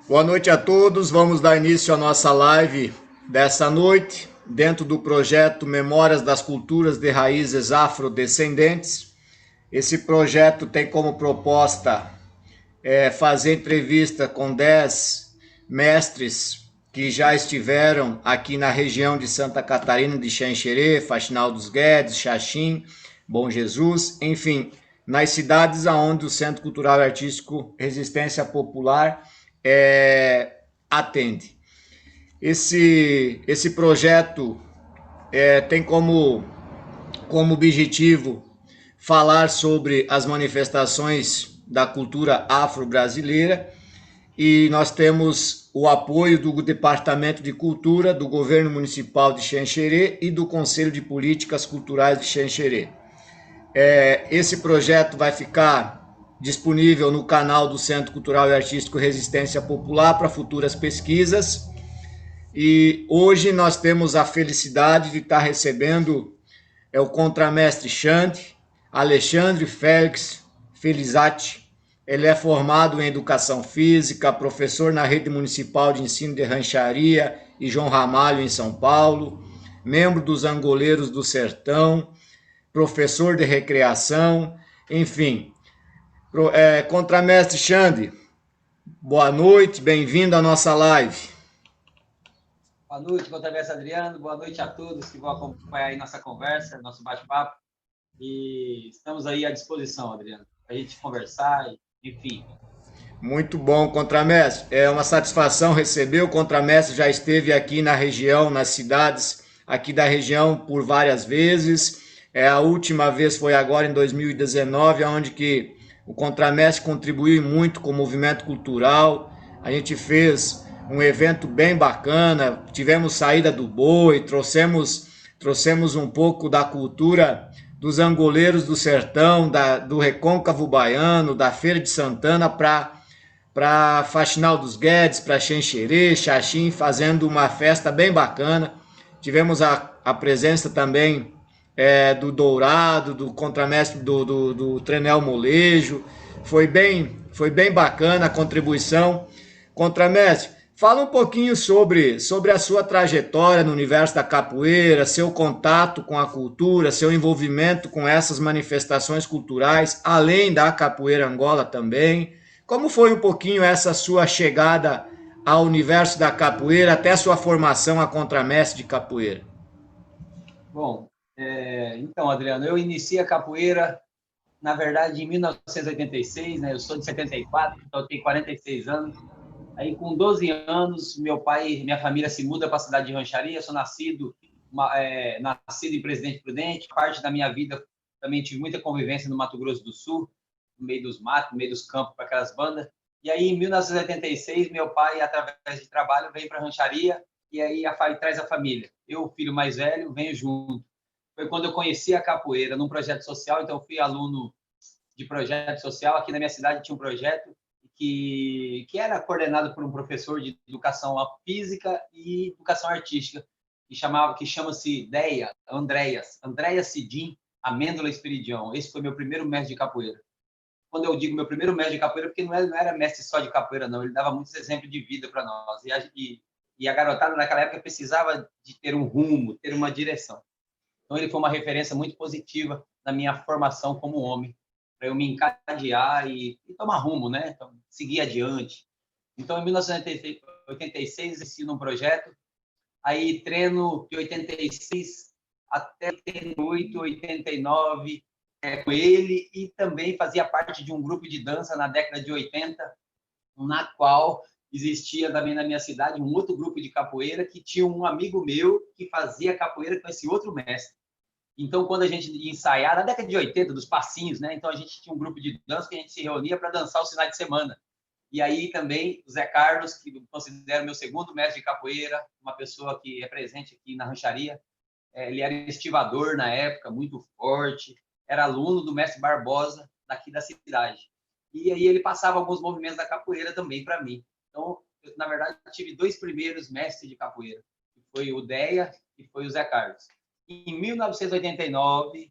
Boa noite a todos. Vamos dar início à nossa live dessa noite, dentro do projeto Memórias das Culturas de Raízes Afrodescendentes. Esse projeto tem como proposta fazer entrevista com 10 mestres que já estiveram aqui na região de Santa Catarina, de Xanxerê, Faxinal dos Guedes, Xaxim, Bom Jesus, enfim, nas cidades onde o Centro Cultural e Artístico Resistência Popular atende. Esse projeto tem como objetivo falar sobre as manifestações da cultura afro-brasileira e nós temos o apoio do Departamento de Cultura do Governo Municipal de Xanxerê e do Conselho de Políticas Culturais de Xanxerê. Esse projeto vai ficar disponível no canal do Centro Cultural e Artístico Resistência Popular para futuras pesquisas. E hoje nós temos a felicidade de estar recebendo o contramestre Xande, Alexandre Félix Felizati. Ele é formado em Educação Física, professor na Rede Municipal de Ensino de Rancharia e João Ramalho, em São Paulo, membro dos Angoleiros do Sertão, professor de recreação, enfim. Contramestre Xande, boa noite, bem-vindo à nossa live. Boa noite, contramestre Adriano, boa noite a todos que vão acompanhar aí nossa conversa, nosso bate-papo. E estamos aí à disposição, Adriano, para a gente conversar, enfim. Muito bom, contramestre. É uma satisfação receber. O contramestre já esteve aqui na região, nas cidades aqui da região por várias vezes. A última vez foi agora em 2019, onde que o contramestre contribuiu muito com o movimento cultural. A gente fez um evento bem bacana, tivemos saída do boi, trouxemos um pouco da cultura dos angoleiros do sertão, do recôncavo baiano, da Feira de Santana para Faxinal dos Guedes, para Xanxerê, Xaxim, fazendo uma festa bem bacana. Tivemos a presença também do Dourado, do contramestre do Trenel Molejo. Foi bem bacana a contribuição. Contramestre, fala um pouquinho sobre a sua trajetória no universo da capoeira, seu contato com a cultura, seu envolvimento com essas manifestações culturais, além da capoeira Angola também. Como foi um pouquinho essa sua chegada ao universo da capoeira, até sua formação a contramestre de capoeira? Bom, então, Adriano, eu iniciei a capoeira, na verdade, em 1986, né? Eu sou de 74, então eu tenho 46 anos. Aí, com 12 anos, meu pai e minha família se muda para a cidade de Rancharia. Eu sou nascido em Presidente Prudente. Parte da minha vida também tive muita convivência no Mato Grosso do Sul, no meio dos matos, no meio dos campos, para aquelas bandas. E aí, em 1986, meu pai, através de trabalho, veio para a Rancharia e aí traz a família. Eu, o filho mais velho, venho junto. Foi quando eu conheci a capoeira num projeto social, então eu fui aluno de projeto social. Aqui na minha cidade tinha um projeto que era coordenado por um professor de educação física e educação artística, que chama-se DEA, Andréia Cidim Amêndola Esperidião. Esse foi meu primeiro mestre de capoeira. Quando eu digo meu primeiro mestre de capoeira, porque não era mestre só de capoeira, não. Ele dava muitos exemplos de vida para nós. E a garotada naquela época precisava de ter um rumo, ter uma direção. Então, ele foi uma referência muito positiva na minha formação como homem, para eu me encadear e tomar rumo, né? Então, seguir adiante. Então, em 1986, ensino um projeto, aí treino de 86 até 88, 89 com ele, e também fazia parte de um grupo de dança na década de 80, na qual existia também na minha cidade um outro grupo de capoeira que tinha um amigo meu que fazia capoeira com esse outro mestre. Então, quando a gente ia ensaiar, na década de 80, dos passinhos, né? Então, a gente tinha um grupo de dança que a gente se reunia para dançar os finais de semana. E aí também o Zé Carlos, que eu considero meu segundo mestre de capoeira, uma pessoa que é presente aqui na Rancharia. Ele era estivador na época, muito forte, era aluno do mestre Barbosa, daqui da cidade. E aí ele passava alguns movimentos da capoeira também para mim. Então, eu, na verdade, tive dois primeiros mestres de capoeira, que foi o Deia e foi o Zé Carlos. Em 1989,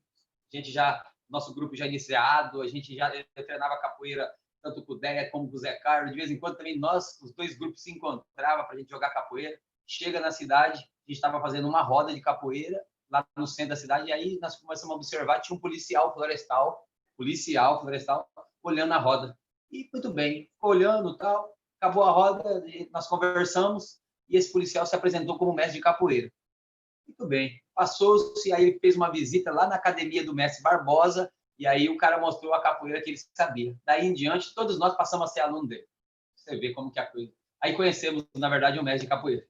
nosso grupo já iniciado, a gente já treinava capoeira tanto com o Deia como com o Zé Carlos. De vez em quando também nós, os dois grupos, se encontravam para a gente jogar capoeira. Chega na cidade, a gente estava fazendo uma roda de capoeira lá no centro da cidade, e aí nós começamos a observar, tinha um policial florestal, olhando a roda. E muito bem, ficou olhando, tal, acabou a roda, nós conversamos, e esse policial se apresentou como mestre de capoeira. Muito bem, passou-se, aí ele fez uma visita lá na academia do mestre Barbosa, e aí o cara mostrou a capoeira que ele sabia. Daí em diante, todos nós passamos a ser aluno dele. Você vê como que é a coisa. Aí conhecemos, na verdade, um mestre de capoeira.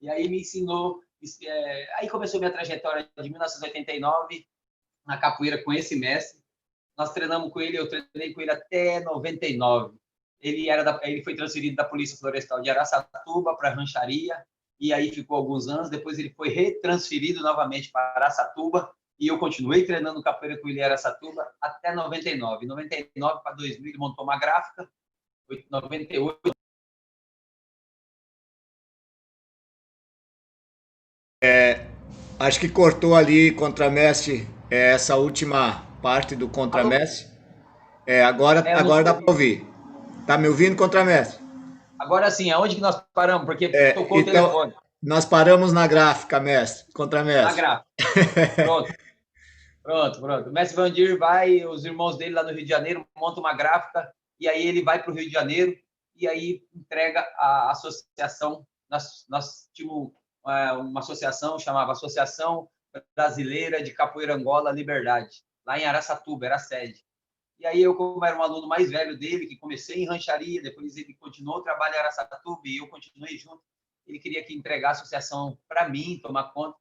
E aí me ensinou, aí começou minha trajetória de 1989 na capoeira com esse mestre. Nós treinamos com ele, eu treinei com ele até 99. Ele foi transferido da Polícia Florestal de Araçatuba para a Rancharia, e aí ficou alguns anos. Depois ele foi retransferido novamente para Araçatuba, e eu continuei treinando capoeira com ele em Araçatuba até 99. 99 para 2000 ele montou uma gráfica, 98. Acho que cortou ali, contramestre, essa última parte do contramestre. Agora dá para ouvir. Tá me ouvindo, contramestre? Agora sim, aonde que nós paramos? Porque tocou o Então, telefone. nós paramos na gráfica, mestre, Na contramestre. gráfica. Pronto. O mestre Vandir vai, os irmãos dele lá no Rio de Janeiro, montam uma gráfica, e aí ele vai para o Rio de Janeiro, e aí entrega a associação. Nós tínhamos uma associação, chamava Associação Brasileira de Capoeira Angola Liberdade, lá em Araçatuba, era a sede. E aí eu, como era um aluno mais velho dele, que comecei em rancharia, depois ele continuou o trabalho em Araçatuba, e eu continuei junto, ele queria que entregasse a associação para mim, tomar conta.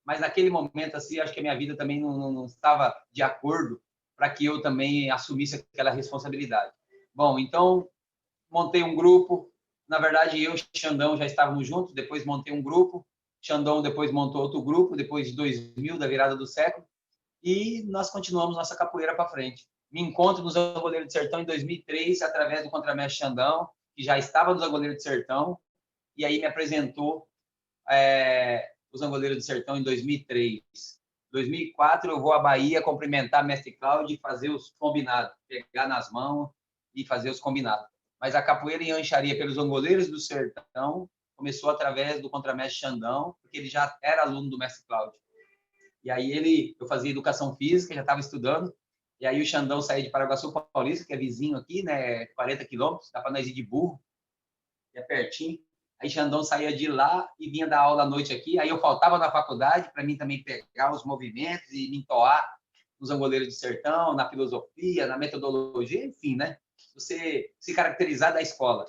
Mas naquele momento, assim, acho que a minha vida também não estava de acordo para que eu também assumisse aquela responsabilidade. Bom, então, montei um grupo. Na verdade, eu e Xandão já estávamos juntos, depois montei um grupo. Xandão depois montou outro grupo, depois de 2000, da virada do século. E nós continuamos nossa capoeira para frente. Me encontro nos Angoleiros de Sertão em 2003, através do contramestre Xandão, que já estava nos Angoleiros de Sertão, e aí me apresentou os Angoleiros do Sertão em 2003. Em 2004, eu vou à Bahia cumprimentar mestre Cláudio e fazer os combinados, pegar nas mãos e fazer os combinados. Mas a capoeira em rancharia pelos Angoleiros do Sertão começou através do contramestre Xandão, porque ele já era aluno do mestre Cláudio. E aí eu fazia educação física, já estava estudando, e aí o Xandão saía de Paraguaçu Paulista, que é vizinho aqui, né, 40 quilômetros, dá para nós ir de burro, é pertinho. Aí Xandão saía de lá e vinha dar aula à noite aqui. Aí eu faltava na faculdade para mim também pegar os movimentos e me entoar nos Angoleiros de Sertão, na filosofia, na metodologia, enfim, né? Você se caracterizar da escola.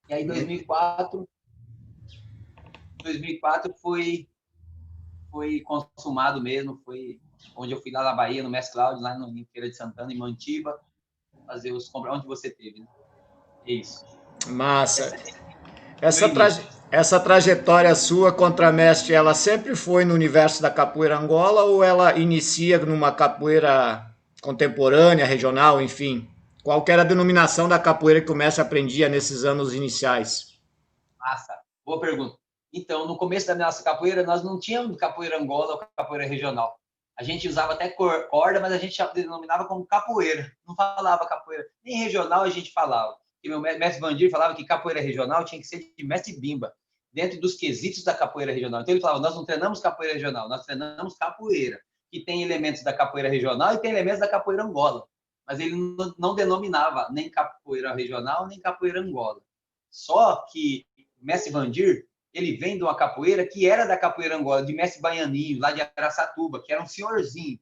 E aí 2004 foi consumado mesmo, foi onde eu fui lá na Bahia, no Mestre Cláudio, lá em Feira de Santana, em Mantiba, fazer os compras onde você teve, né? É isso. Massa. Essa trajetória sua, contramestre, ela sempre foi no universo da capoeira Angola ou ela inicia numa capoeira contemporânea, regional, enfim? Qual que era a denominação da capoeira que o mestre aprendia nesses anos iniciais? Massa, boa pergunta. Então, no começo da nossa capoeira, nós não tínhamos capoeira Angola ou capoeira regional. A gente usava até corda, mas a gente denominava como capoeira. Não falava capoeira. Nem regional a gente falava. E meu mestre Vandir falava que capoeira regional tinha que ser de mestre Bimba, dentro dos quesitos da capoeira regional. Então ele falava, nós não treinamos capoeira regional, nós treinamos capoeira, que tem elementos da capoeira regional e tem elementos da capoeira Angola. Mas ele não denominava nem capoeira regional, nem capoeira Angola. Só que o mestre Vandir, ele vem de uma capoeira que era da capoeira Angola, de mestre Baianinho, lá de Araçatuba, que era um senhorzinho.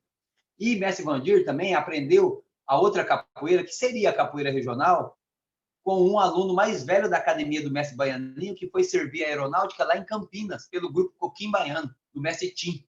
E mestre Vandir também aprendeu a outra capoeira, que seria a capoeira regional, com um aluno mais velho da academia do mestre Baianinho, que foi servir a aeronáutica lá em Campinas, pelo grupo Coquim Baiano, do mestre Tim.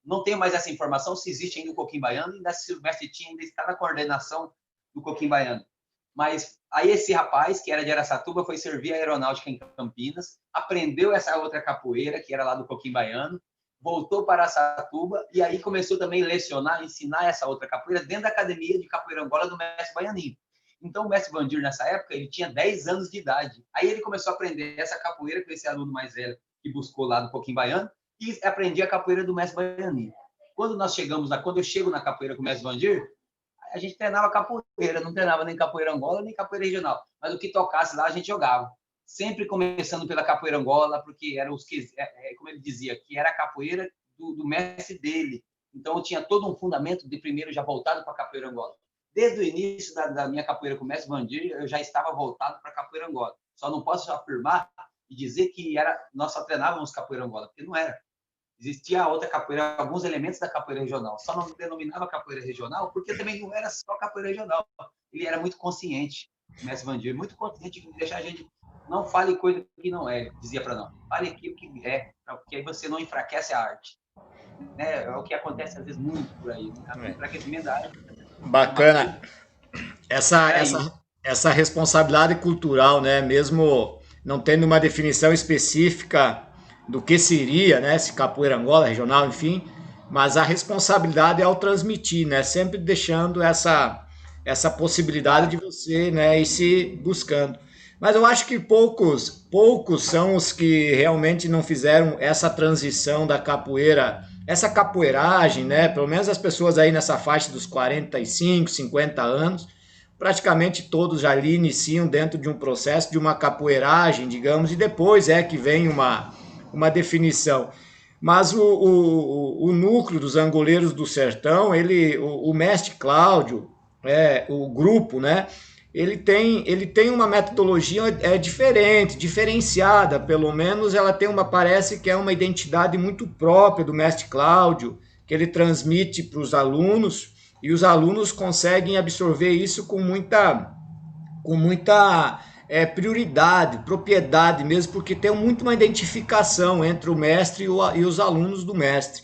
Não tenho mais essa informação, se existe ainda o Coquim Baiano, ainda se o mestre Tim ainda está na coordenação do Coquim Baiano. Mas aí esse rapaz, que era de Araçatuba, foi servir a aeronáutica em Campinas, aprendeu essa outra capoeira, que era lá do Coquim Baiano, voltou para Araçatuba e aí começou também a lecionar, ensinar essa outra capoeira dentro da academia de capoeira Angola do mestre Baianinho. Então, o mestre Vandir, nessa época, ele tinha 10 anos de idade. Aí ele começou a aprender essa capoeira com esse aluno mais velho que buscou lá do Coquim Baiano e aprendia a capoeira do mestre Baianinho. Quando eu chego na capoeira com o mestre Vandir, a gente treinava capoeira, não treinava nem capoeira Angola, nem capoeira regional. Mas o que tocasse lá, a gente jogava. Sempre começando pela capoeira Angola, porque eram os que, como ele dizia, que era a capoeira do mestre dele. Então, eu tinha todo um fundamento de primeiro já voltado para a capoeira Angola. Desde o início da minha capoeira com o mestre Vandir, eu já estava voltado para a capoeira Angola. Só não posso afirmar e dizer que nós só treinávamos capoeira Angola, porque não era. Existia outra capoeira, alguns elementos da capoeira regional. Só não denominava capoeira regional, porque também não era só capoeira regional. Ele era muito consciente, o mestre Vandir, muito consciente de deixar a gente não fale coisa que não é, dizia para nós. Fale aquilo que é, porque aí você não enfraquece a arte. É o que acontece às vezes muito por aí, né? O enfraquecimento da arte. Bacana. Essa responsabilidade cultural, né? Mesmo não tendo uma definição específica do que seria, né? Se capoeira Angola, regional, enfim, mas a responsabilidade é ao transmitir, né? Sempre deixando essa possibilidade de você, né, ir se buscando. Mas eu acho que poucos são os que realmente não fizeram essa transição da capoeira, essa capoeiragem, né? Pelo menos as pessoas aí nessa faixa dos 45, 50 anos, praticamente todos já ali iniciam dentro de um processo de uma capoeiragem, digamos, e depois é que vem uma definição. Mas o núcleo dos angoleiros do sertão, o mestre Cláudio, o grupo, né? Ele tem uma metodologia diferente, diferenciada, pelo menos ela tem parece que é uma identidade muito própria do mestre Cláudio, que ele transmite para os alunos, e os alunos conseguem absorver isso com muita prioridade, propriedade mesmo, porque tem muito uma identificação entre o mestre e os alunos do mestre.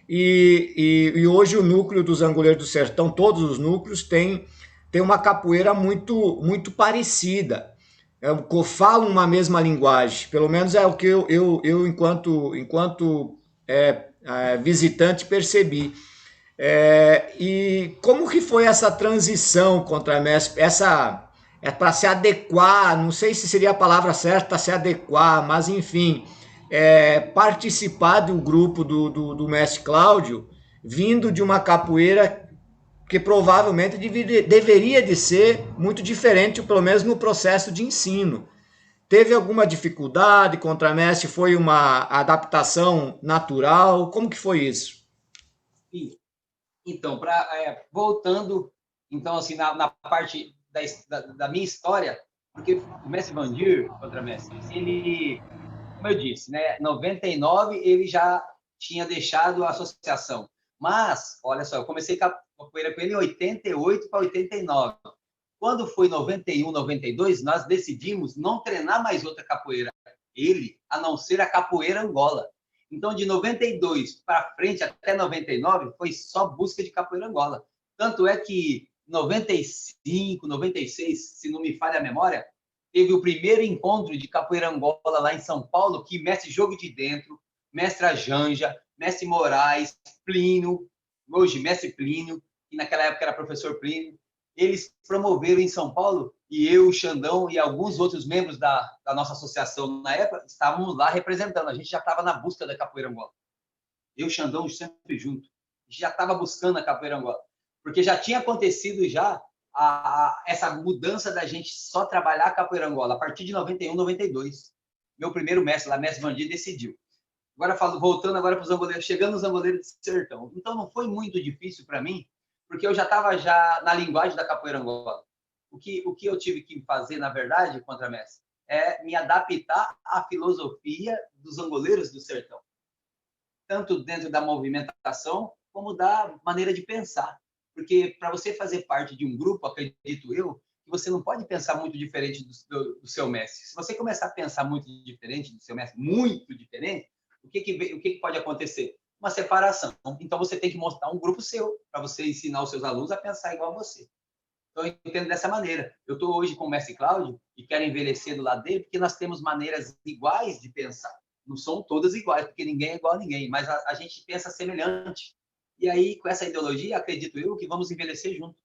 E hoje o núcleo dos Angoleiros do Sertão, todos os núcleos, tem uma capoeira muito parecida. Falam uma mesma linguagem, pelo menos é o que eu enquanto visitante, percebi. E como que foi essa transição contra a MESP? Para se adequar, não sei se seria a palavra certa, se adequar, mas enfim, participar do grupo do mestre Cláudio, vindo de uma capoeira que provavelmente deveria de ser muito diferente, pelo menos no processo de ensino. Teve alguma dificuldade contra a mestre? Foi uma adaptação natural? Como que foi isso? Então, voltando, então, assim, na parte da minha história, porque o mestre Vandir, contra mestre, ele, como eu disse, né, 99 ele já tinha deixado a associação. Mas, olha só, eu comecei capoeira com ele em 88 para 89. Quando foi 91, 92, nós decidimos não treinar mais outra capoeira, a não ser a capoeira Angola. Então, de 92 para frente, até 99, foi só busca de capoeira Angola. Tanto é que 95, 96, se não me falha a memória, teve o primeiro encontro de capoeira Angola lá em São Paulo, que mestre Jogo de Dentro, mestre Janja, mestre Moraes, Plínio, hoje mestre Plínio, que naquela época era professor Plínio, eles promoveram em São Paulo, e eu, o Xandão e alguns outros membros da nossa associação na época estávamos lá representando. A gente já estava na busca da capoeira Angola. Eu e o Xandão sempre junto. A gente já estava buscando a capoeira Angola. Porque já tinha acontecido já essa mudança da gente só trabalhar a capoeira Angola a partir de 91, 92. Meu primeiro mestre lá, mestre Vandir, decidiu. Agora, voltando agora para os angoleiros, chegando nos angoleiros do sertão. Então, não foi muito difícil para mim, porque eu já estava na linguagem da capoeira Angola. O que eu tive que fazer, na verdade, contra mestre, é me adaptar à filosofia dos angoleiros do sertão. Tanto dentro da movimentação, como da maneira de pensar. Porque para você fazer parte de um grupo, acredito eu, que você não pode pensar muito diferente do seu mestre. Se você começar a pensar muito diferente do seu mestre, muito diferente, o que pode acontecer? Uma separação. Então, você tem que mostrar um grupo seu, para você ensinar os seus alunos a pensar igual a você. Então, eu entendo dessa maneira. Eu estou hoje com o mestre Cláudio e quero envelhecer do lado dele, porque nós temos maneiras iguais de pensar. Não são todas iguais, porque ninguém é igual a ninguém, mas a gente pensa semelhante. E aí, com essa ideologia, acredito eu que vamos envelhecer junto.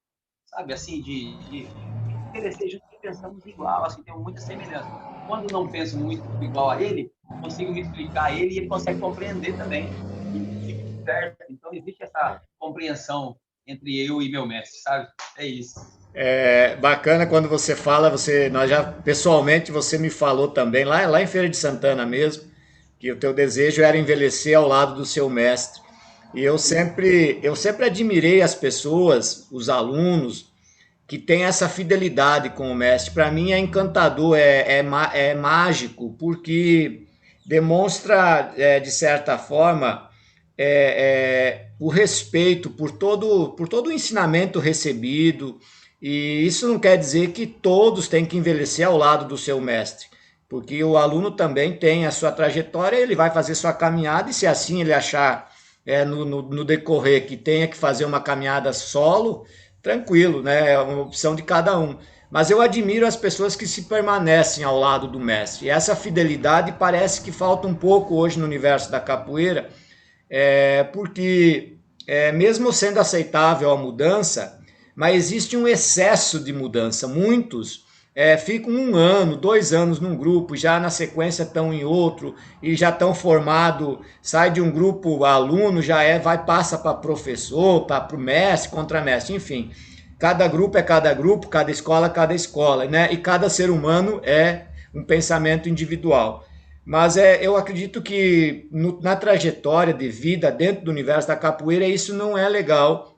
Sabe, assim, de envelhecer junto e pensamos igual, assim, temos muita semelhança. Quando não penso muito igual a ele, consigo me explicar a ele e ele consegue compreender também. Certo? Então, existe essa compreensão entre eu e meu mestre, sabe? É isso. É bacana quando você fala, nós já pessoalmente você me falou também lá em Feira de Santana mesmo, que o teu desejo era envelhecer ao lado do seu mestre. E eu sempre admirei as pessoas, os alunos que têm essa fidelidade com o mestre. Para mim é encantador, é mágico, porque demonstra de certa forma o respeito por todo o ensinamento recebido, e isso não quer dizer que todos têm que envelhecer ao lado do seu mestre, porque o aluno também tem a sua trajetória, ele vai fazer sua caminhada, e se assim ele achar no decorrer que tenha que fazer uma caminhada solo, tranquilo, né? É uma opção de cada um. Mas eu admiro as pessoas que se permanecem ao lado do mestre. E essa fidelidade parece que falta um pouco hoje no universo da capoeira, porque mesmo sendo aceitável a mudança, mas existe um excesso de mudança. Muitos ficam 1 ano, 2 anos num grupo, já na sequência estão em outro e já estão formado, sai de um grupo aluno, passa para professor, para o mestre, contramestre, enfim. Cada grupo é cada grupo, cada escola, né? E cada ser humano é um pensamento individual. Mas eu acredito que na trajetória de vida dentro do universo da capoeira isso não é legal,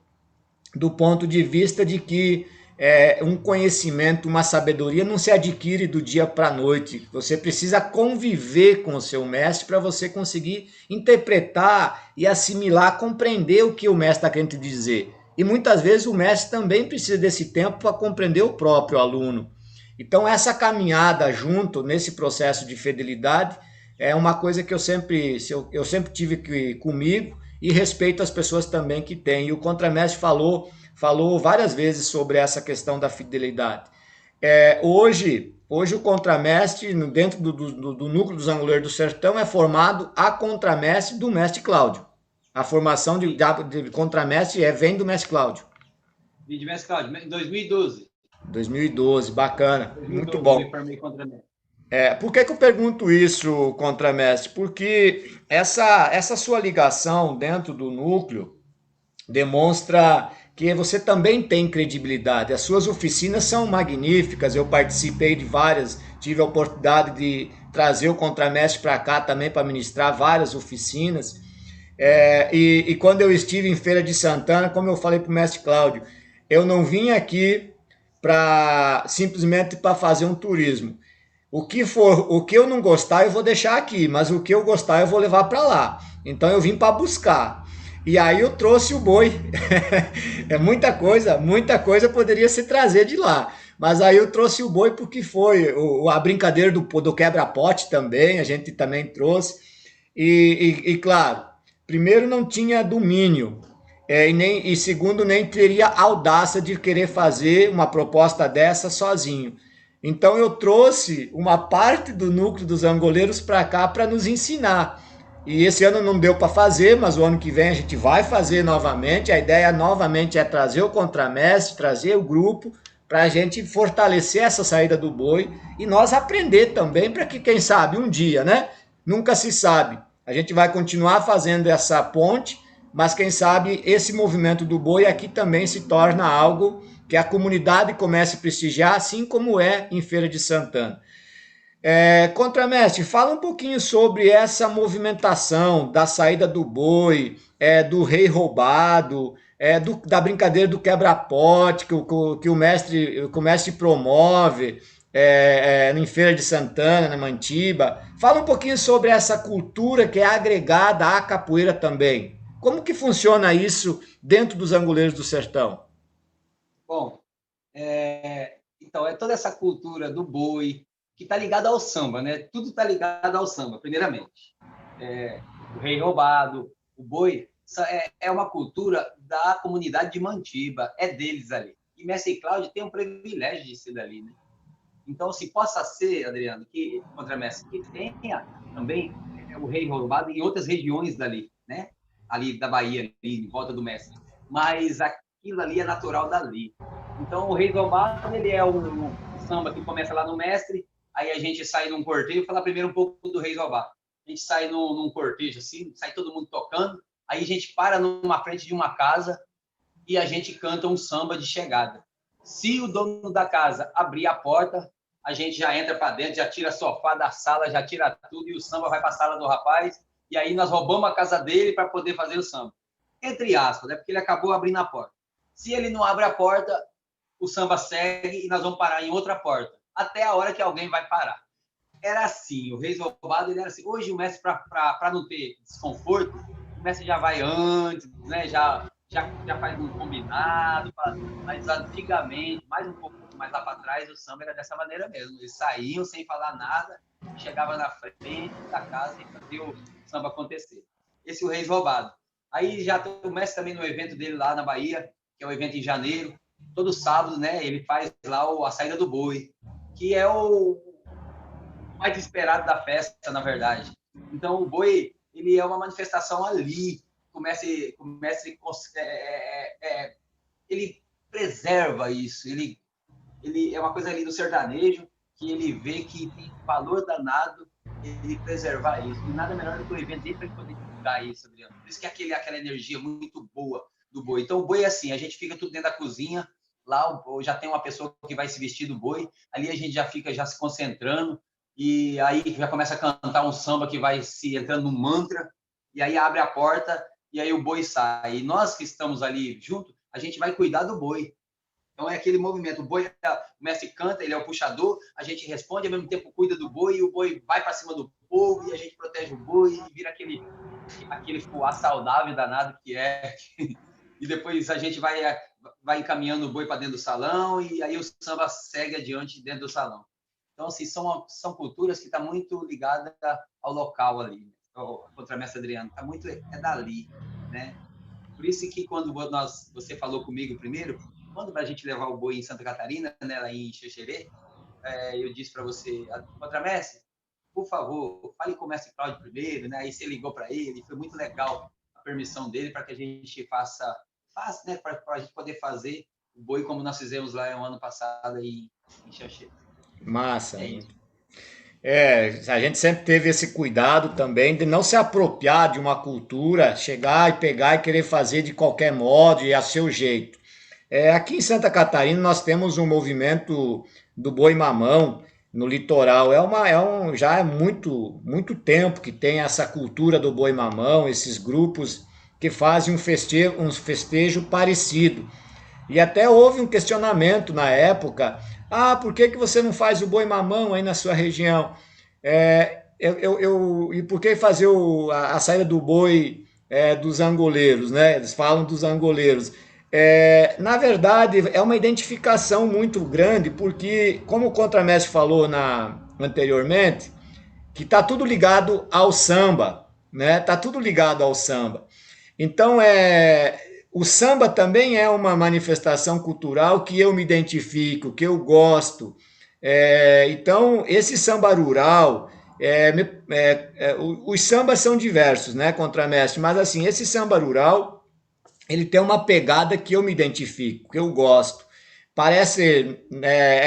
do ponto de vista de que um conhecimento, uma sabedoria não se adquire do dia para a noite. Você precisa conviver com o seu mestre para você conseguir interpretar e assimilar, compreender o que o mestre está querendo dizer. E muitas vezes o mestre também precisa desse tempo para compreender o próprio aluno. Então, essa caminhada junto nesse processo de fidelidade é uma coisa que eu sempre tive comigo, e respeito as pessoas também que têm. E o contramestre falou várias vezes sobre essa questão da fidelidade. Hoje o contramestre, dentro do núcleo dos Angoleiros do Sertão, é formado a contramestre do mestre Cláudio. A formação de contramestre vem do mestre Cláudio. Vim de mestre Cláudio, em 2012. 2012, bacana, 2012, muito eu me bom. formei contramestre. Por que eu pergunto isso, contramestre? Porque essa sua ligação dentro do núcleo demonstra que você também tem credibilidade. As suas oficinas são magníficas, eu participei de várias, tive a oportunidade de trazer o contramestre para cá também para ministrar várias oficinas. E quando eu estive em Feira de Santana, como eu falei para o mestre Cláudio, eu não vim aqui simplesmente para fazer um turismo. O que eu não gostar eu vou deixar aqui, mas o que eu gostar eu vou levar para lá. Então eu vim para buscar. E aí eu trouxe o boi. É muita coisa poderia se trazer de lá. Mas aí eu trouxe o boi porque foi a brincadeira do quebra-pote também, a gente também trouxe. E claro, primeiro não tinha domínio. E segundo, nem teria audácia de querer fazer uma proposta dessa sozinho. Então eu trouxe uma parte do núcleo dos angoleiros para cá para nos ensinar. E esse ano não deu para fazer, mas o ano que vem a gente vai fazer novamente. A ideia novamente é trazer o contramestre, trazer o grupo, para a gente fortalecer essa saída do boi e nós aprender também, para que, quem sabe, um dia, né? Nunca se sabe. A gente vai continuar fazendo essa ponte, mas quem sabe esse movimento do boi aqui também se torna algo que a comunidade comece a prestigiar, assim como é em Feira de Santana. Contramestre, fala um pouquinho sobre essa movimentação da saída do boi, do rei roubado, da brincadeira do quebra-pote que o mestre promove em Feira de Santana, na Mantiba. Fala um pouquinho sobre essa cultura que é agregada à capoeira também. Como que funciona isso dentro dos Angoleiros do Sertão? Bom, então, toda essa cultura do boi, que está ligada ao samba, né? Tudo está ligado ao samba, primeiramente. O rei roubado, o boi, é uma cultura da comunidade de Mantiba, é deles ali. E Mestre Cláudio tem um privilégio de ser dali, né? Então, se possa ser, Adriano, que contramestre, que tenha também o rei roubado em outras regiões dali, né? Ali da Bahia, ali, em volta do mestre. Mas aquilo ali é natural dali. Então, o rei roubado, ele é um samba que começa lá no mestre, aí a gente sai num cortejo, vou falar primeiro um pouco do rei roubado. A gente sai num cortejo assim, sai todo mundo tocando, aí a gente para numa frente de uma casa, e a gente canta um samba de chegada. Se o dono da casa abrir a porta, a gente já entra para dentro, já tira sofá da sala, já tira tudo e o samba vai para a sala do rapaz. E aí nós roubamos a casa dele para poder fazer o samba. Entre aspas, né? Porque ele acabou abrindo a porta. Se ele não abre a porta, o samba segue e nós vamos parar em outra porta, até a hora que alguém vai parar. Era assim, o Reis Roubado, ele era assim. Hoje o mestre, para não ter desconforto, o mestre já vai antes, né? já faz um combinado, mas antigamente, mais um pouco mais lá para trás, o samba era dessa maneira mesmo. Eles saíam sem falar nada, chegavam na frente da casa e faziam o samba acontecer. Esse é o Reis Roubado. Aí já o mestre também no evento dele lá na Bahia, que é o evento em janeiro, todo sábado, né, ele faz lá a saída do boi, que é o mais esperado da festa, na verdade. Então, o boi, ele é uma manifestação ali, ele preserva isso, ele é uma coisa ali do sertanejo, que ele vê que tem valor danado ele preservar isso. E nada melhor do que o evento dele para poder divulgar isso, Adriano. Por isso que é aquela energia muito boa do boi. Então, o boi é assim, a gente fica tudo dentro da cozinha, lá já tem uma pessoa que vai se vestir do boi, ali a gente já fica já se concentrando, e aí já começa a cantar um samba que vai se entrando num mantra, e aí abre a porta, e aí o boi sai. E nós que estamos ali junto, a gente vai cuidar do boi. Então é aquele movimento, o boi, o mestre canta, ele é o puxador, a gente responde, ao mesmo tempo cuida do boi, e o boi vai para cima do povo, e a gente protege o boi, e vira aquele fuá saudável danado que é. E depois a gente vai encaminhando o boi para dentro do salão, e aí o samba segue adiante dentro do salão. Então, assim, são culturas que estão muito ligadas ao local ali. O contramestre Adriano, está muito dali, né? Por isso que quando você falou comigo primeiro, quando a gente levar o boi em Santa Catarina, né, lá em Xexerê, eu disse para você, contramestre, por favor, fale com o mestre Cláudio primeiro, né? Aí você ligou para ele, foi muito legal a permissão dele para que a gente faça, né, para a gente poder fazer o boi como nós fizemos lá no ano passado em Xexerê. Massa. É isso. A gente sempre teve esse cuidado também de não se apropriar de uma cultura, chegar e pegar e querer fazer de qualquer modo e a seu jeito. Aqui em Santa Catarina nós temos um movimento do boi mamão no litoral. Já é muito tempo que tem essa cultura do boi mamão, esses grupos que fazem um festejo parecido. E até houve um questionamento na época: por que você não faz o boi mamão aí na sua região? E por que fazer a saída do boi dos angoleiros, né? Eles falam dos angoleiros. Na verdade, é uma identificação muito grande, porque, como o contramestre falou anteriormente, que está tudo ligado ao samba, né? Tá tudo ligado ao samba. Então, o samba também é uma manifestação cultural que eu me identifico, que eu gosto. Então, esse samba rural, os sambas são diversos, né, contramestre? Mas, assim, esse samba rural, ele tem uma pegada que eu me identifico, que eu gosto. Parece,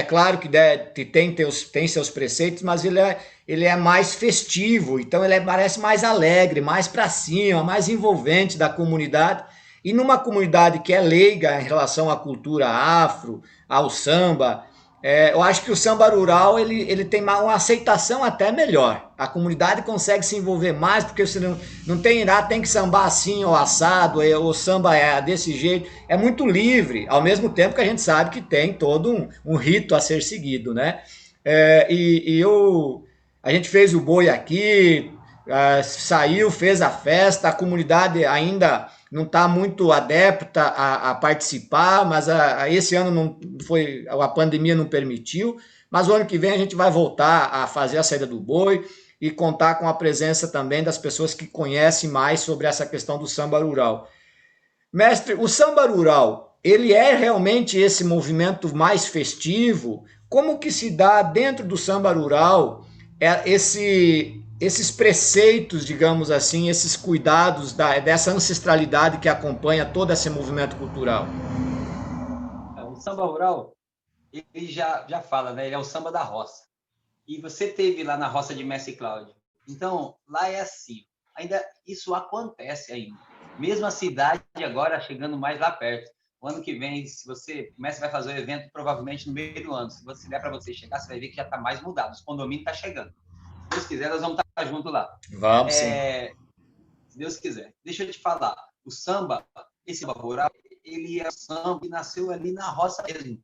claro que tem seus preceitos, mas ele é mais festivo, então parece mais alegre, mais para cima, mais envolvente da comunidade. E numa comunidade que é leiga em relação à cultura afro, ao samba, eu acho que o samba rural ele tem uma aceitação até melhor. A comunidade consegue se envolver mais, porque você não tem tem que sambar assim ou assado, o samba é desse jeito. É muito livre, ao mesmo tempo que a gente sabe que tem todo um rito a ser seguido, né? A gente fez o boi aqui, saiu, fez a festa, a comunidade ainda não está muito adepta a participar, mas esse ano não foi, a pandemia não permitiu, mas o ano que vem a gente vai voltar a fazer a saída do boi e contar com a presença também das pessoas que conhecem mais sobre essa questão do samba rural. Mestre, o samba rural, ele é realmente esse movimento mais festivo? Como que se dá dentro do samba rural esses preceitos, digamos assim, esses cuidados dessa ancestralidade que acompanha todo esse movimento cultural? O samba rural, ele já fala, né? Ele é o samba da roça. E você teve lá na roça de Mestre Cláudio. Então, lá é assim. Ainda isso acontece ainda. Mesmo a cidade agora chegando mais lá perto. O ano que vem, se você começa, vai fazer o evento provavelmente no meio do ano. Se você der para você chegar, você vai ver que já está mais mudado. Os condomínios estão chegando. Se Deus quiser, nós vamos estar junto lá. Vamos sim. Se Deus quiser. Deixa eu te falar. O samba, esse samba rural, ele é um samba que nasceu ali na roça mesmo.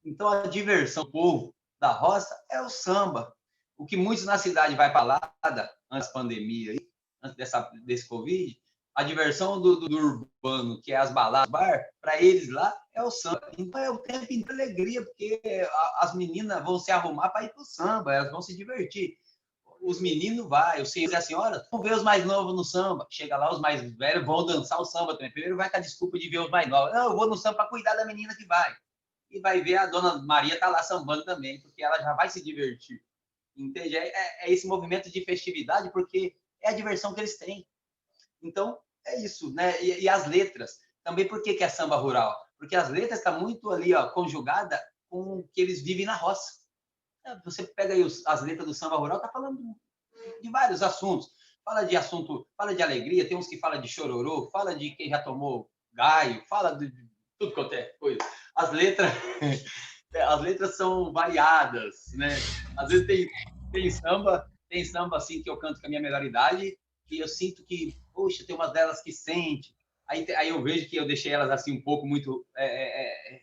Então, a diversão do povo da roça é o samba. O que muitos na cidade vai para lá, antes da pandemia, antes desse Covid, a diversão do urbano, que é as baladas, bar, para eles lá é o samba. Então é o tempo de alegria, porque as meninas vão se arrumar para ir para o samba, elas vão se divertir. Os meninos vai, os senhores e as senhoras vão ver os mais novos no samba. Chega lá, os mais velhos vão dançar o samba também. Primeiro vai com a desculpa de ver os mais novos. Não, eu vou no samba para cuidar da menina que vai. E vai ver a dona Maria tá lá sambando também, porque ela já vai se divertir. Entende? É esse movimento de festividade, porque é a diversão que eles têm. Então, é isso, né? E as letras. Também por que é samba rural? Porque as letras estão muito ali, ó, conjugada com o que eles vivem na roça. Você pega aí as letras do samba rural, tá falando de vários assuntos. Fala de alegria, tem uns que falam de chororô, fala de quem já tomou gaio, fala de tudo quanto é coisa. As letras são variadas, né? Às vezes tem samba assim que eu canto com a minha melhor idade, que eu sinto que, poxa, tem umas delas que sente. Aí eu vejo que eu deixei elas assim um pouco muito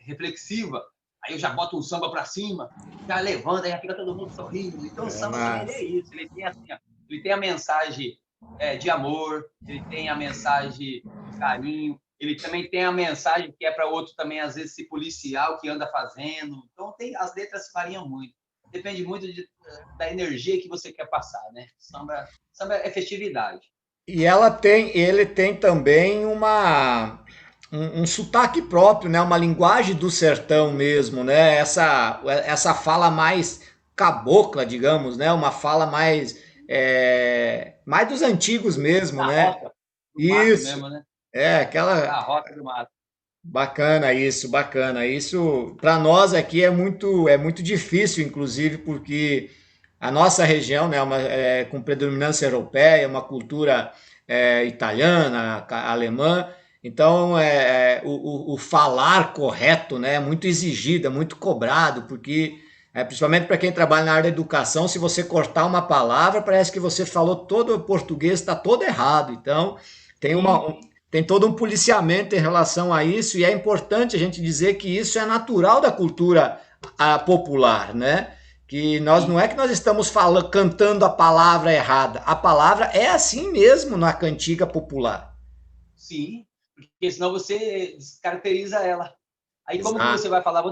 reflexiva. Aí eu já boto um samba para cima, já levanta, já fica todo mundo sorrindo. Então o samba também é isso. Ele tem assim, ele tem a mensagem de amor, ele tem a mensagem de carinho, ele também tem a mensagem que é para outro também, às vezes, se policial que anda fazendo. Então, as letras variam muito. Depende muito da energia que você quer passar, né? Samba é festividade. E ele tem também um sotaque próprio, né? Uma linguagem do sertão mesmo, né? Essa fala mais cabocla, digamos, né? Uma fala mais dos antigos mesmo, Da né? roça, do mato Isso, mesmo, né? aquela Da roça do mato. bacana isso, bacana. Isso para nós aqui é muito difícil, inclusive, porque a nossa região, né, com predominância europeia, uma cultura italiana, alemã, então o falar correto, né, é muito exigido, é muito cobrado, porque principalmente para quem trabalha na área da educação, se você cortar uma palavra, parece que você falou todo o português, está todo errado. Então tem Sim, tem todo um policiamento em relação a isso, e é importante a gente dizer que isso é natural da cultura popular, né? Que nós não sim, é que nós estamos falando, cantando a palavra errada. A palavra é assim mesmo na cantiga popular. sim. Porque senão você descaracteriza ela. Aí como que você Exato. vai falar?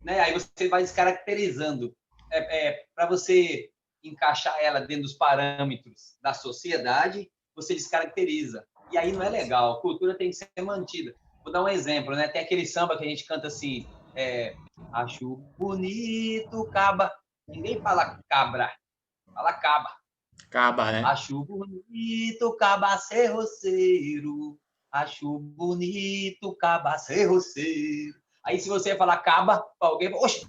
Né? Aí você vai descaracterizando. Para você encaixar ela dentro dos parâmetros da sociedade, você descaracteriza. E aí não é legal. A cultura tem que ser mantida. Vou dar um exemplo, né? Tem aquele samba que a gente canta assim, acho bonito, caba. Ninguém fala cabra, fala caba. Acaba, né? Acho bonito, caba ser roceiro. Acho bonito, caba ser roceiro. Aí se você falar caba para alguém, oxe,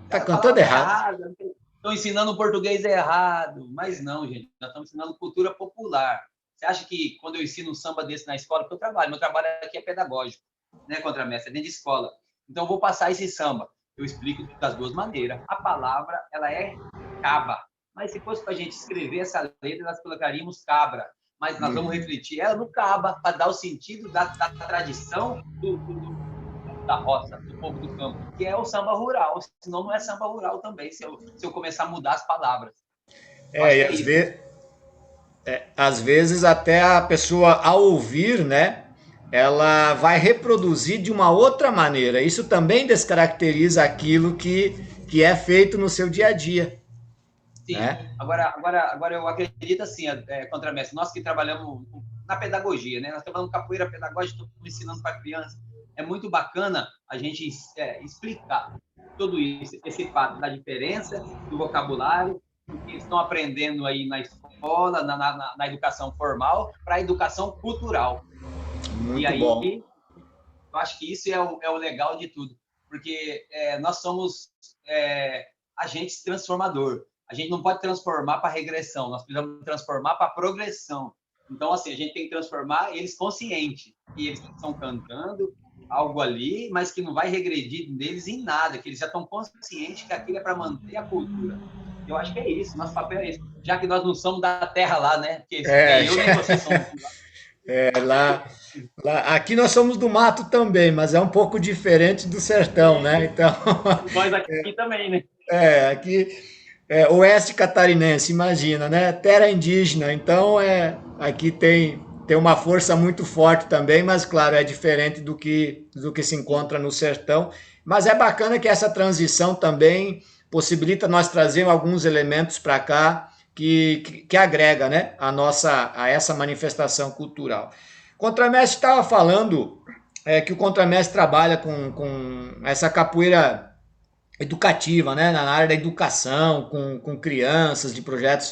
Tá a cantando palavra tá errado. errada, estão ensinando o português errado. Mas não, gente, nós estamos ensinando cultura popular. Você acha que quando eu ensino um samba desse na escola, porque meu trabalho aqui é pedagógico, né, contramestre, é dentro de escola. Então eu vou passar esse samba. Eu explico das duas maneiras. A palavra, ela é caba. Mas se fosse para a gente escrever essa letra, nós colocaríamos cabra. Mas nós vamos refletir ela no caba, para dar o sentido da tradição da roça, do povo do campo, que é o samba rural. Senão não é samba rural também, se eu começar a mudar as palavras. Eu acho E que é isso. às vezes até a pessoa, ao ouvir, né, ela vai reproduzir de uma outra maneira. Isso também descaracteriza aquilo que é feito no seu dia a dia, Sim. né? Agora eu acredito assim, contramestre, nós que trabalhamos na pedagogia, né? Nós trabalhamos capoeira pedagógica, estamos ensinando para criança. É muito bacana a gente explicar tudo isso, esse fato da diferença do vocabulário, do que estão aprendendo aí na escola, na educação formal, para a educação cultural. E Muito aí, bom. eu acho que isso é o legal de tudo, porque nós somos agentes transformador. A gente não pode transformar para regressão, nós precisamos transformar para progressão. Então, assim, a gente tem que transformar eles conscientes, que eles estão cantando, algo ali, mas que não vai regredir neles em nada, que eles já estão conscientes que aquilo é para manter a cultura. Eu acho que é isso, nosso papel é esse. Já que nós não somos da terra lá, né? Porque É, nem eu nem você somos lá. lá, aqui nós somos do mato também, mas é um pouco diferente do sertão, né? Então, Nós aqui também, né? aqui oeste catarinense, imagina, né? Terra indígena, então aqui tem uma força muito forte também, mas claro, é diferente do que se encontra no sertão. Mas é bacana que essa transição também possibilita nós trazer alguns elementos para cá que agrega, né, a essa manifestação cultural. O Contramestre estava falando que o Contramestre trabalha com essa capoeira educativa, né, na área da educação, com crianças, de projetos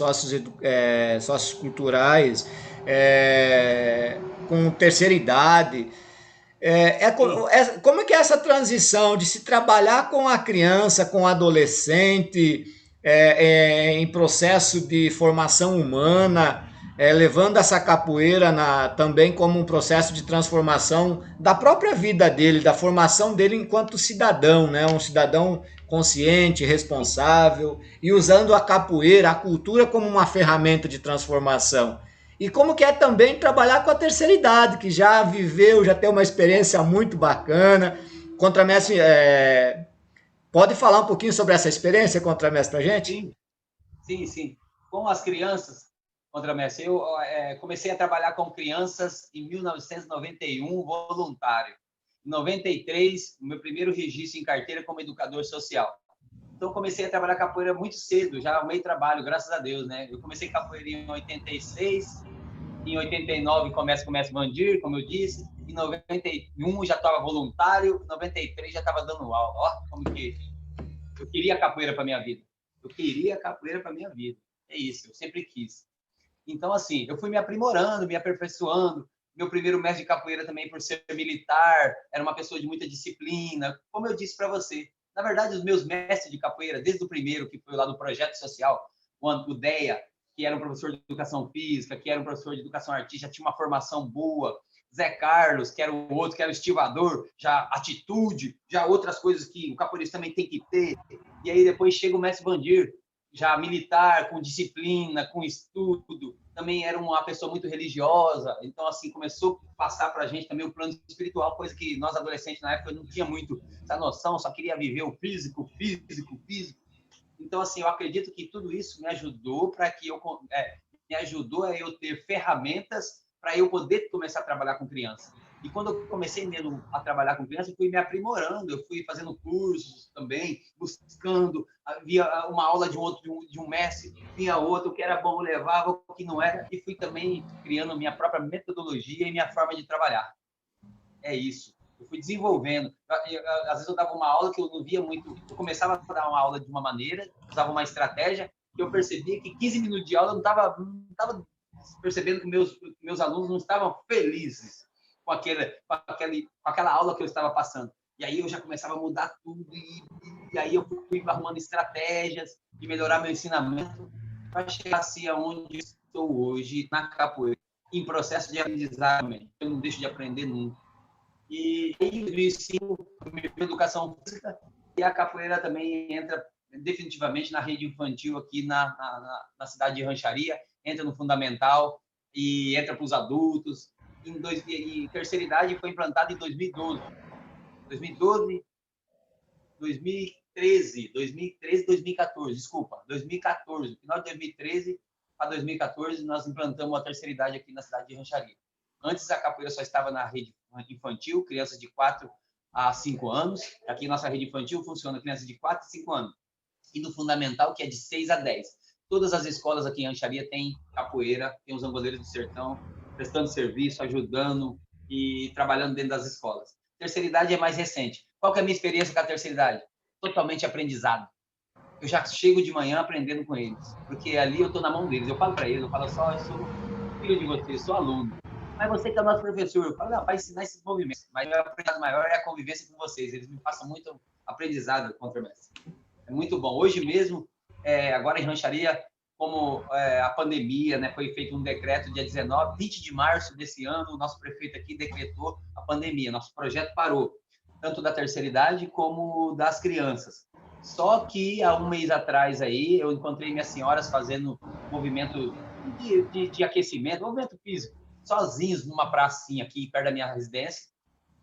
socioculturais, com terceira idade. Como é que é essa transição de se trabalhar com a criança, com o adolescente, em processo de formação humana, levando essa capoeira também como um processo de transformação da própria vida dele, da formação dele enquanto cidadão, né? Um cidadão consciente, responsável, e usando a capoeira, a cultura como uma ferramenta de transformação. E como que é também trabalhar com a terceira idade, que já viveu, já tem uma experiência muito bacana. Contramestre, pode falar um pouquinho sobre essa experiência, Contramestre, para a gente? Sim, sim, sim. Com as crianças, Contramestre, eu comecei a trabalhar com crianças em 1991, voluntário. Em 93, o meu primeiro registro em carteira como educador social. Então, comecei a trabalhar capoeira muito cedo, já arrumei trabalho, graças a Deus, né? Eu comecei capoeira em 86, em 89 começo com o Mestre Vandir, como eu disse, em 91 já estava voluntário, em 93 já estava dando aula. Ó, como que eu queria capoeira para minha vida. Eu queria capoeira para minha vida. É isso, eu sempre quis. Então, assim, eu fui me aprimorando, me aperfeiçoando. Meu primeiro mestre de capoeira também, por ser militar, era uma pessoa de muita disciplina. Como eu disse para você, na verdade, os meus mestres de capoeira, desde o primeiro, que foi lá do Projeto Social, o DEA, que era um professor de educação física, que era um professor de educação artística, tinha uma formação boa. Zé Carlos, que era o outro, que era o estivador, já atitude, já outras coisas que o capoeirista também tem que ter. E aí depois chega o mestre Vandir, já militar, com disciplina, com estudo, também era uma pessoa muito religiosa, então, assim, começou a passar para a gente também o plano espiritual, coisa que nós, adolescentes, na época, não tinha muito essa noção, só queria viver o físico, físico, físico. Então, assim, eu acredito que tudo isso me ajudou para que me ajudou a eu ter ferramentas para eu poder começar a trabalhar com criança. E quando eu comecei mesmo a trabalhar com criança, eu fui me aprimorando, eu fui fazendo cursos também, buscando, havia uma aula de um mestre, vinha outro, o que era bom eu levava, o que não era, e fui também criando minha própria metodologia e minha forma de trabalhar. É isso. Eu fui desenvolvendo. Às vezes eu dava uma aula que eu não via muito. Eu começava a dar uma aula de uma maneira, usava uma estratégia, que eu percebia que 15 minutos de aula eu não estava percebendo que meus alunos não estavam felizes com aquela aula que eu estava passando. E aí eu já começava a mudar tudo, e aí eu fui arrumando estratégias de melhorar meu ensinamento para chegar assim aonde estou hoje, na capoeira, em processo de aprendizagem. Eu não deixo de aprender nunca. E em 2005, educação física, e a capoeira também entra definitivamente na rede infantil aqui na cidade de Rancharia, entra no fundamental e entra para os adultos. E terceira idade foi implantada em 2012. 2014, desculpa, 2014, final de 2013 para 2014, nós implantamos a terceira idade aqui na cidade de Rancharia. Antes, a capoeira só estava na rede infantil, crianças de 4 a 5 anos. Aqui, nossa rede infantil funciona crianças de 4 a 5 anos. E no fundamental, que é de 6 a 10. Todas as escolas aqui em Rancharia têm capoeira, tem os angoleiros do sertão, prestando serviço, ajudando e trabalhando dentro das escolas. Terceira idade é mais recente. Qual que é a minha experiência com a terceira idade? Totalmente aprendizado. Eu já chego de manhã aprendendo com eles, porque ali eu estou na mão deles. Eu falo para eles, eu falo só, eu sou filho de vocês, sou aluno. Mas você que é o nosso professor, eu falo, não, vai ensinar esses movimentos. Mas o meu aprendizado maior é a convivência com vocês. Eles me passam muito aprendizado contra o mestre. É muito bom. Hoje mesmo, agora em Rancharia, como a pandemia, né, foi feito um decreto dia 20 de março desse ano, o nosso prefeito aqui decretou a pandemia, nosso projeto parou, tanto da terceira idade como das crianças. Só que há um mês atrás aí, eu encontrei minhas senhoras fazendo movimento de aquecimento, movimento físico, sozinhos numa pracinha aqui perto da minha residência,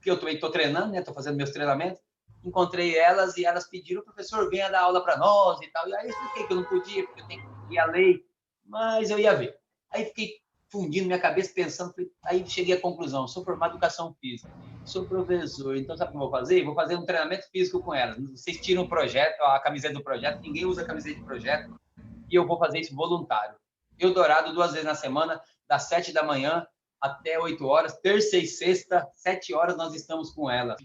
que eu também estou treinando, né? Estou fazendo meus treinamentos. Encontrei elas e elas pediram, professor, venha dar aula para nós e tal. E aí eu expliquei que eu não podia, porque eu tenho que seguir a lei, mas eu ia ver. Aí fiquei fundindo minha cabeça, pensando, aí cheguei à conclusão, sou formado em educação física, sou professor, então sabe o que eu vou fazer? Vou fazer um treinamento físico com elas. Vocês tiram o projeto, a camiseta do projeto, ninguém usa a camiseta de projeto, e eu vou fazer isso voluntário. Eldorado, 2 vezes na semana, das 7 da manhã até 8 horas, terça e sexta, 7 horas, nós estamos com ela.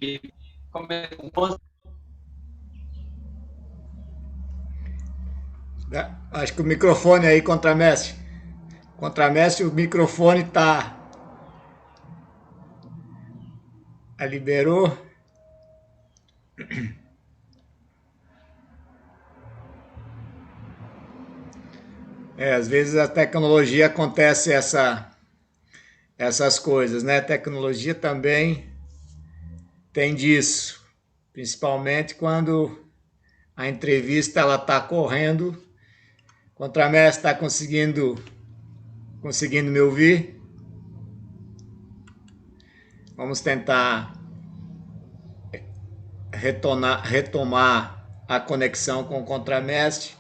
Acho que o microfone aí, Contramestre. Contramestre, o microfone tá... Liberou. Às vezes a tecnologia acontece essas coisas, né? A tecnologia também tem disso, principalmente quando a entrevista ela está correndo. Contramestre está conseguindo me ouvir? Vamos tentar retomar a conexão com o Contramestre,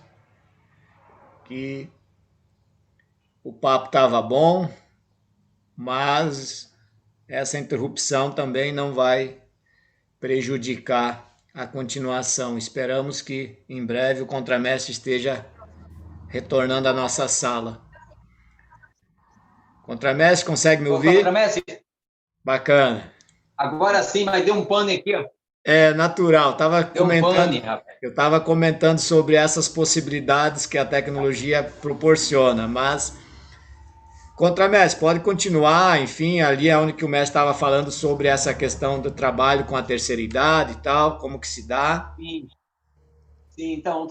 que o papo estava bom, mas essa interrupção também não vai prejudicar a continuação. Esperamos que em breve o Contramestre esteja retornando à nossa sala. Contramestre, consegue me ouvir? Contramestre. Bacana. Agora sim, mas deu um pane aqui, ó. É natural. Eu estava comentando sobre essas possibilidades que a tecnologia proporciona, mas Contramestre, pode continuar, enfim, ali é onde que o mestre estava falando sobre essa questão do trabalho com a terceira idade e tal, como que se dá. Sim, sim, então,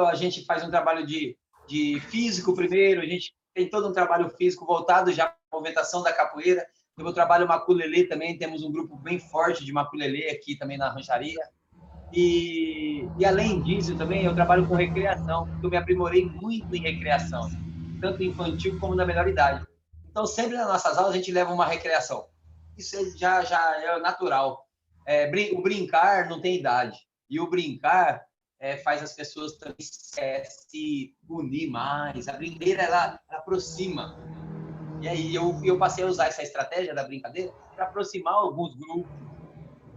a gente faz um trabalho de físico primeiro, a gente tem todo um trabalho físico voltado já para a movimentação da capoeira. Eu trabalho maculelê também, temos um grupo bem forte de maculelê aqui também na rancharia. E além disso também, eu trabalho com recreação, eu me aprimorei muito em recreação, tanto infantil como na menor idade. Então, sempre nas nossas aulas a gente leva uma recreação. Isso já é natural. O brincar não tem idade. E o brincar faz as pessoas também se unir mais. A brincadeira, ela aproxima. E aí eu passei a usar essa estratégia da brincadeira para aproximar alguns grupos.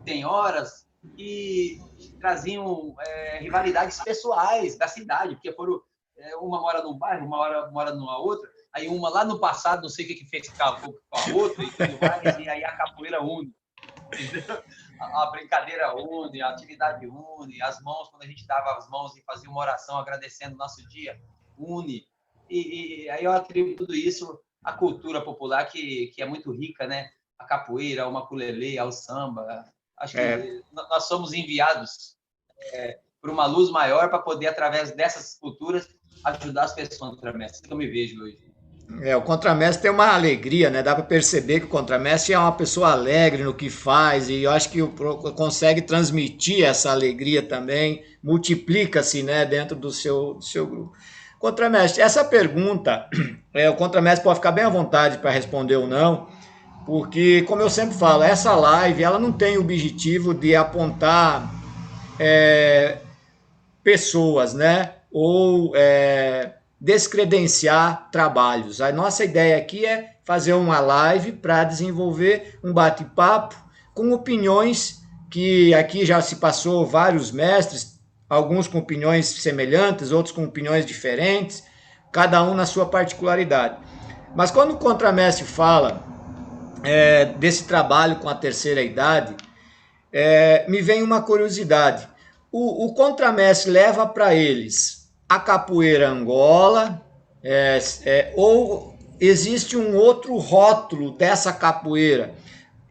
Tem horas que traziam rivalidades pessoais da cidade, porque foram uma mora num bairro, uma mora numa outra, aí uma lá no passado, não sei o que fez com a outra, e tudo mais, e aí a capoeira une. A brincadeira une, a atividade une, as mãos, quando a gente dava as mãos e fazia uma oração agradecendo o nosso dia, une. E aí eu atribuo tudo isso à cultura popular, que é muito rica, né? A capoeira, ao maculelê, ao samba. Acho que nós somos enviados por uma luz maior para poder, através dessas culturas, ajudar as pessoas. Contramestre, que eu me vejo hoje. O Contramestre tem uma alegria, né? Dá para perceber que o Contramestre é uma pessoa alegre no que faz, e eu acho que consegue transmitir essa alegria também, multiplica-se, né, dentro do seu grupo. Contramestre, essa pergunta, o Contramestre pode ficar bem à vontade para responder ou não, porque, como eu sempre falo, essa live ela não tem o objetivo de apontar pessoas, né? Ou descredenciar trabalhos. A nossa ideia aqui é fazer uma live para desenvolver um bate-papo com opiniões que aqui já se passou vários mestres, alguns com opiniões semelhantes, outros com opiniões diferentes, cada um na sua particularidade. Mas quando o Contramestre fala desse trabalho com a terceira idade, me vem uma curiosidade. O Contramestre leva para eles a capoeira Angola, ou existe um outro rótulo dessa capoeira?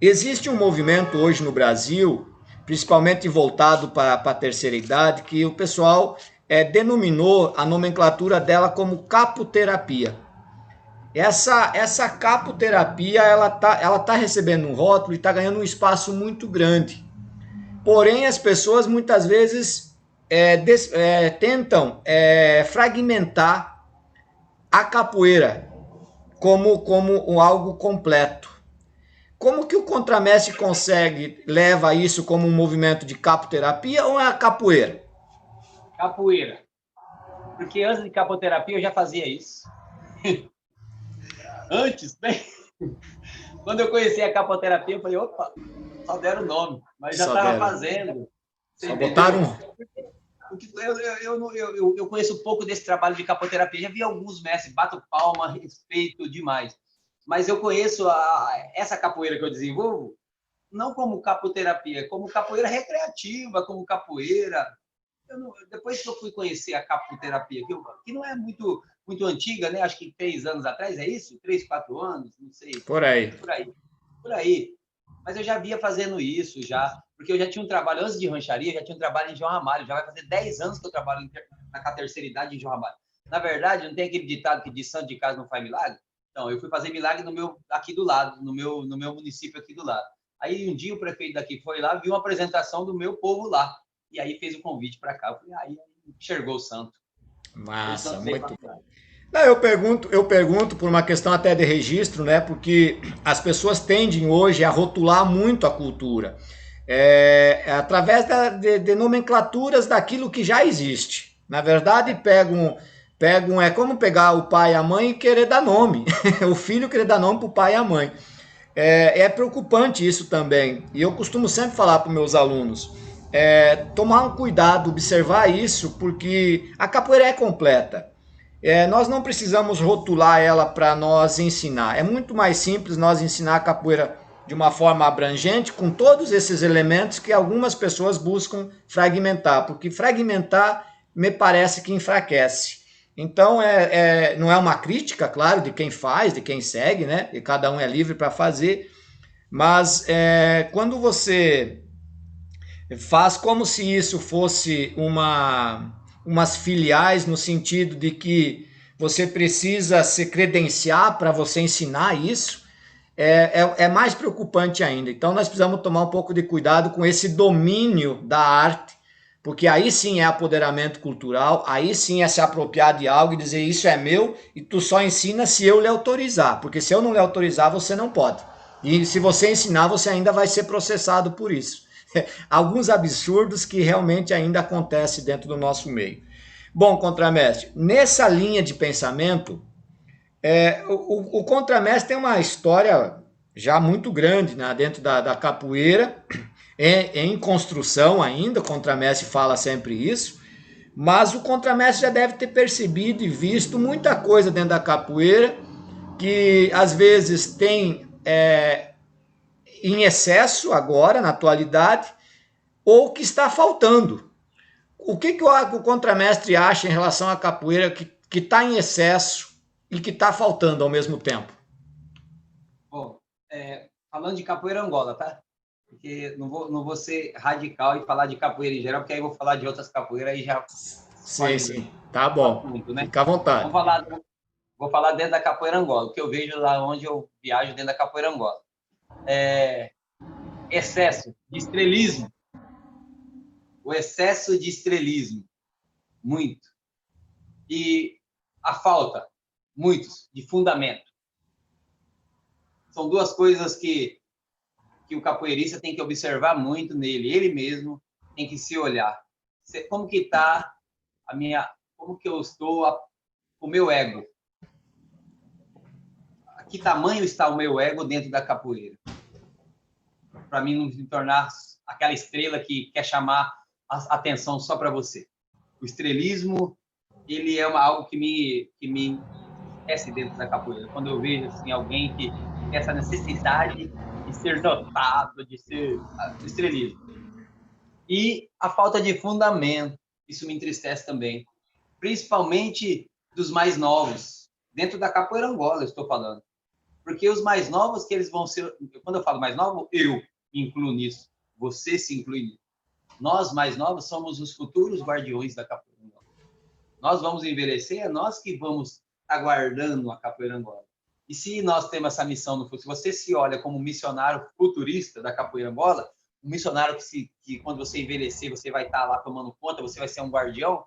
Existe um movimento hoje no Brasil, principalmente voltado para a terceira idade, que o pessoal denominou a nomenclatura dela como capoterapia. Essa capoterapia, ela tá recebendo um rótulo e está ganhando um espaço muito grande. Porém, as pessoas muitas vezes tentam fragmentar a capoeira como algo completo. Como que o contramestre consegue, leva isso como um movimento de capoterapia ou é a capoeira? Capoeira. Porque antes de capoterapia eu já fazia isso. Antes, bem, quando eu conheci a capoterapia, eu falei, opa, só deram o nome, mas já estava fazendo. Você só entendeu? botaram. Eu conheço pouco desse trabalho de capoterapia. Já vi alguns mestres, bato palma, respeito demais. Mas eu conheço essa capoeira que eu desenvolvo não como capoterapia, como capoeira recreativa, como capoeira. Depois que eu fui conhecer a capoterapia, que não é muito antiga, né? Acho que 3 anos atrás, é isso? 3, 4 anos, não sei. Por aí. Por aí. Mas eu já via fazendo isso, já, porque eu já tinha um trabalho, antes de rancharia, já tinha um trabalho em João Ramalho, já vai fazer 10 anos que eu trabalho na terceira idade em João Ramalho. Na verdade, não tem aquele ditado que diz santo de casa não faz milagre? Então, eu fui fazer milagre aqui do lado, no meu município aqui do lado. Aí, um dia, o prefeito daqui foi lá, viu uma apresentação do meu povo lá, e aí fez o convite para cá. Eu falei, aí enxergou o santo. Massa, muito bom. Não, eu pergunto por uma questão até de registro, né? Porque as pessoas tendem hoje a rotular muito a cultura, através de nomenclaturas daquilo que já existe. Na verdade, é como pegar o pai e a mãe e querer dar nome, o filho querer dar nome para o pai e a mãe. É preocupante isso também. E eu costumo sempre falar para os meus alunos, tomar um cuidado, observar isso, porque a capoeira é completa. Nós não precisamos rotular ela para nós ensinar. É muito mais simples nós ensinar a capoeira de uma forma abrangente, com todos esses elementos que algumas pessoas buscam fragmentar, porque fragmentar me parece que enfraquece. Então, não é uma crítica, claro, de quem faz, de quem segue, né? E cada um é livre para fazer, mas quando você faz como se isso fosse umas filiais, no sentido de que você precisa se credenciar para você ensinar isso, é mais preocupante ainda. Então, nós precisamos tomar um pouco de cuidado com esse domínio da arte, porque aí sim é apoderamento cultural, aí sim é se apropriar de algo e dizer isso é meu e tu só ensina se eu lhe autorizar, porque se eu não lhe autorizar, você não pode. E se você ensinar, você ainda vai ser processado por isso. Alguns absurdos que realmente ainda acontecem dentro do nosso meio. Bom, contramestre, nessa linha de pensamento, o contramestre tem uma história já muito grande, né, dentro da capoeira, em construção ainda, o contramestre fala sempre isso, mas o contramestre já deve ter percebido e visto muita coisa dentro da capoeira que às vezes tem em excesso agora, na atualidade, ou que está faltando. O que o contramestre acha em relação à capoeira que está em excesso e que está faltando ao mesmo tempo? Bom, falando de capoeira Angola, tá? Porque não vou ser radical e falar de capoeira em geral, porque aí eu vou falar de outras capoeiras e já Sim, sim. Tá bom. assunto, né? Fica à vontade. Vou falar dentro da capoeira Angola, o que eu vejo lá onde eu viajo dentro da capoeira Angola. Excesso de estrelismo. O excesso de estrelismo. Muito. E a falta, muitos, de fundamento. São duas coisas que o capoeirista tem que observar muito nele. Ele mesmo tem que se olhar. Como que está como que eu estou, o meu ego? A que tamanho está o meu ego dentro da capoeira? Para mim não se tornar aquela estrela que quer chamar a atenção só para você. O estrelismo, ele é algo que me esquece dentro da capoeira. Quando eu vejo assim, alguém que tem essa necessidade de ser dotado, de ser estrelismo. E a falta de fundamento, isso me entristece também. Principalmente dos mais novos. Dentro da capoeira Angola, eu estou falando. Porque os mais novos que eles vão ser... Quando eu falo mais novo, eu me incluo nisso. Você se inclui nisso. Nós, mais novos, somos os futuros guardiões da capoeira Angola. Nós vamos envelhecer, é nós que vamos aguardando a capoeira Angola. E se nós temos essa missão no futuro, se você se olha como missionário futurista da capoeira Angola, um missionário que quando você envelhecer, você vai estar lá tomando conta, você vai ser um guardião,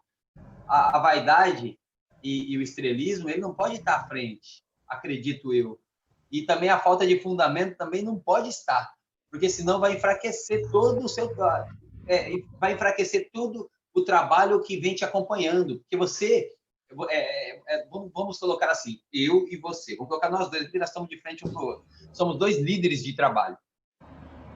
a vaidade e o estrelismo, ele não pode estar à frente, acredito eu. E também a falta de fundamento também não pode estar, porque senão vai enfraquecer todo o seu... vai enfraquecer todo o trabalho que vem te acompanhando, porque você... vamos colocar assim, eu e você, vamos colocar nós dois, porque nós estamos de frente um para o outro. Somos dois líderes de trabalho,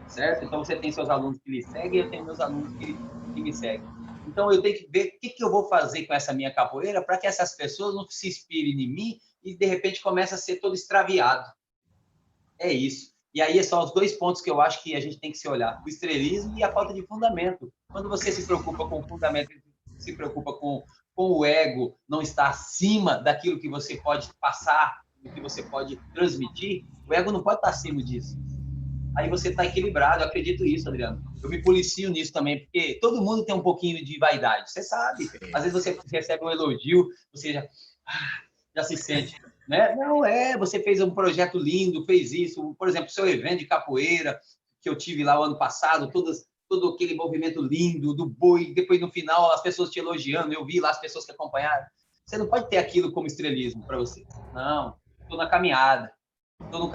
certo? Então, você tem seus alunos que lhe seguem, eu tenho meus alunos que me seguem. Então, eu tenho que ver o que eu vou fazer com essa minha capoeira para que essas pessoas não se inspirem em mim e, de repente, comece a ser todo extraviado. É isso. E aí são os dois pontos que eu acho que a gente tem que se olhar: o estrelismo e a falta de fundamento. Quando você se preocupa com o fundamento, se preocupa com o ego, não está acima daquilo que você pode passar, do que você pode transmitir, o ego não pode estar acima disso. Aí você está equilibrado, eu acredito nisso, Adriano. Eu me policio nisso também, porque todo mundo tem um pouquinho de vaidade, você sabe. Às vezes você recebe um elogio, você já se sente, né? Não, você fez um projeto lindo, fez isso. Por exemplo, seu evento de capoeira, que eu tive lá o ano passado, todo aquele movimento lindo do boi, depois no final as pessoas te elogiando, eu vi lá as pessoas que acompanharam. Você não pode ter aquilo como estrelismo para você. Não, estou na caminhada.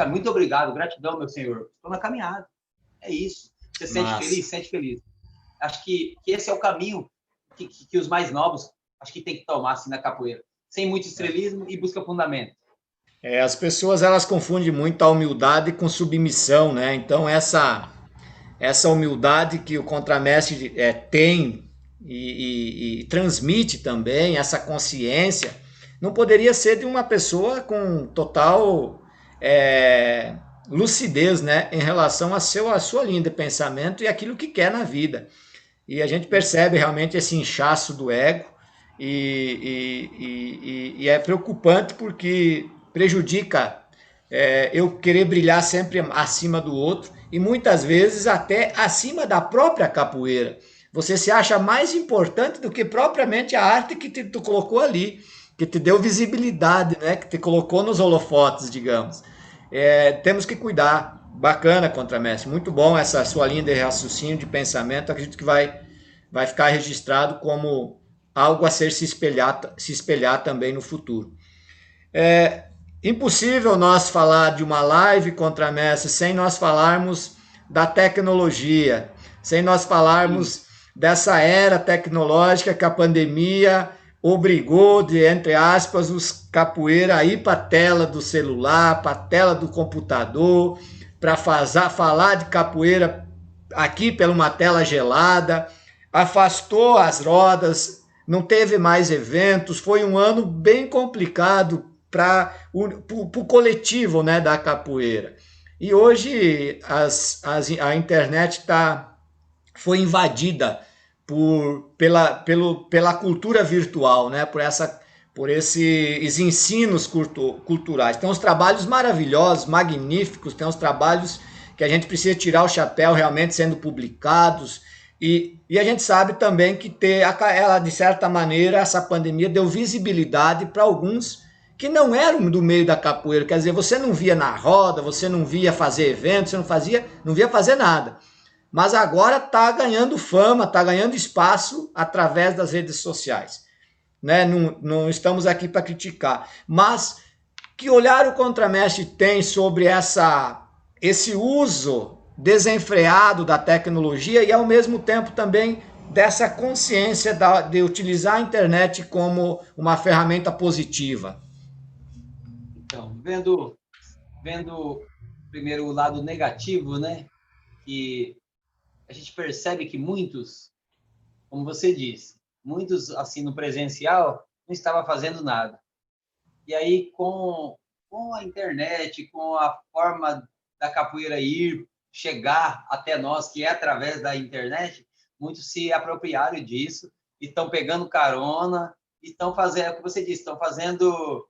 Muito obrigado, gratidão, meu senhor. Estou na caminhada. É isso. Você sente feliz? Sente feliz. Acho que esse é o caminho que os mais novos acho que tem que tomar assim, na capoeira. Sem muito estrelismo e busca fundamento. As pessoas elas confundem muito a humildade com submissão, né? Então essa humildade que o contramestre tem e transmite também, essa consciência, não poderia ser de uma pessoa com total lucidez, né, em relação à sua linha de pensamento e aquilo que quer na vida. E a gente percebe realmente esse inchaço do ego e é preocupante porque prejudica eu querer brilhar sempre acima do outro e muitas vezes até acima da própria capoeira. Você se acha mais importante do que propriamente a arte que tu colocou ali, que te deu visibilidade, né? Que te colocou nos holofotes, digamos. Temos que cuidar. Bacana, contramestre. Muito bom essa sua linha de raciocínio, de pensamento. Acredito que vai ficar registrado como algo a se espelhar também no futuro. Impossível nós falar de uma live contramestre sem nós falarmos da tecnologia, sem nós falarmos dessa era tecnológica que a pandemia obrigou, entre aspas, os capoeira a ir para a tela do celular, para a tela do computador, para falar de capoeira aqui pela uma tela gelada, afastou as rodas, não teve mais eventos, foi um ano bem complicado para o coletivo, né, da capoeira. E hoje a internet foi invadida pela cultura virtual, né, por esses ensinos culturais. Tem uns trabalhos maravilhosos, magníficos, tem uns trabalhos que a gente precisa tirar o chapéu realmente sendo publicados. E a gente sabe também que ela, de certa maneira, essa pandemia deu visibilidade para alguns que não eram do meio da capoeira. Quer dizer, você não via na roda, você não via fazer eventos, você não via fazer nada. Mas agora está ganhando fama, está ganhando espaço através das redes sociais. Né? Não estamos aqui para criticar. Mas que olhar o contramestre tem sobre esse uso desenfreado da tecnologia e, ao mesmo tempo, também dessa consciência de utilizar a internet como uma ferramenta positiva? Então, vendo primeiro o lado negativo, né? Que a gente percebe que muitos, como você disse, muitos, assim, no presencial, não estavam fazendo nada. E aí, com a internet, com a forma da capoeira chegar até nós, que é através da internet, muitos se apropriaram disso e estão pegando carona, e estão fazendo, é o que você disse, estão fazendo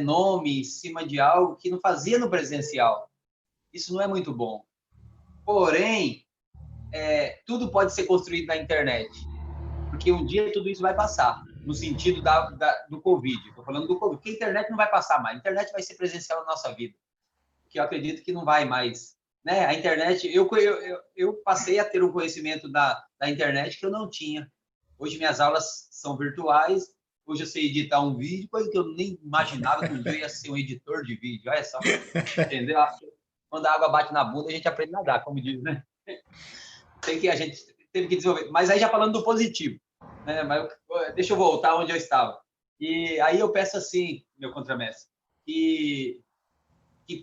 nome em cima de algo que não fazia no presencial. Isso não é muito bom. Porém, tudo pode ser construído na internet, porque um dia tudo isso vai passar. no sentido do Covid. Estou falando do Covid, porque a internet não vai passar mais. A internet vai ser presencial na nossa vida, que eu acredito que não vai mais. Né? A internet, eu passei a ter um conhecimento da internet que eu não tinha. Hoje minhas aulas são virtuais, hoje eu sei editar um vídeo, coisa que eu nem imaginava que um dia eu ia ser um editor de vídeo. Olha só, entendeu? Quando a água bate na bunda, a gente aprende a nadar, como diz, né? Tem que a gente teve que desenvolver. Mas aí já falando do positivo, né? Mas deixa eu voltar onde eu estava. E aí eu peço assim, meu contramestre, que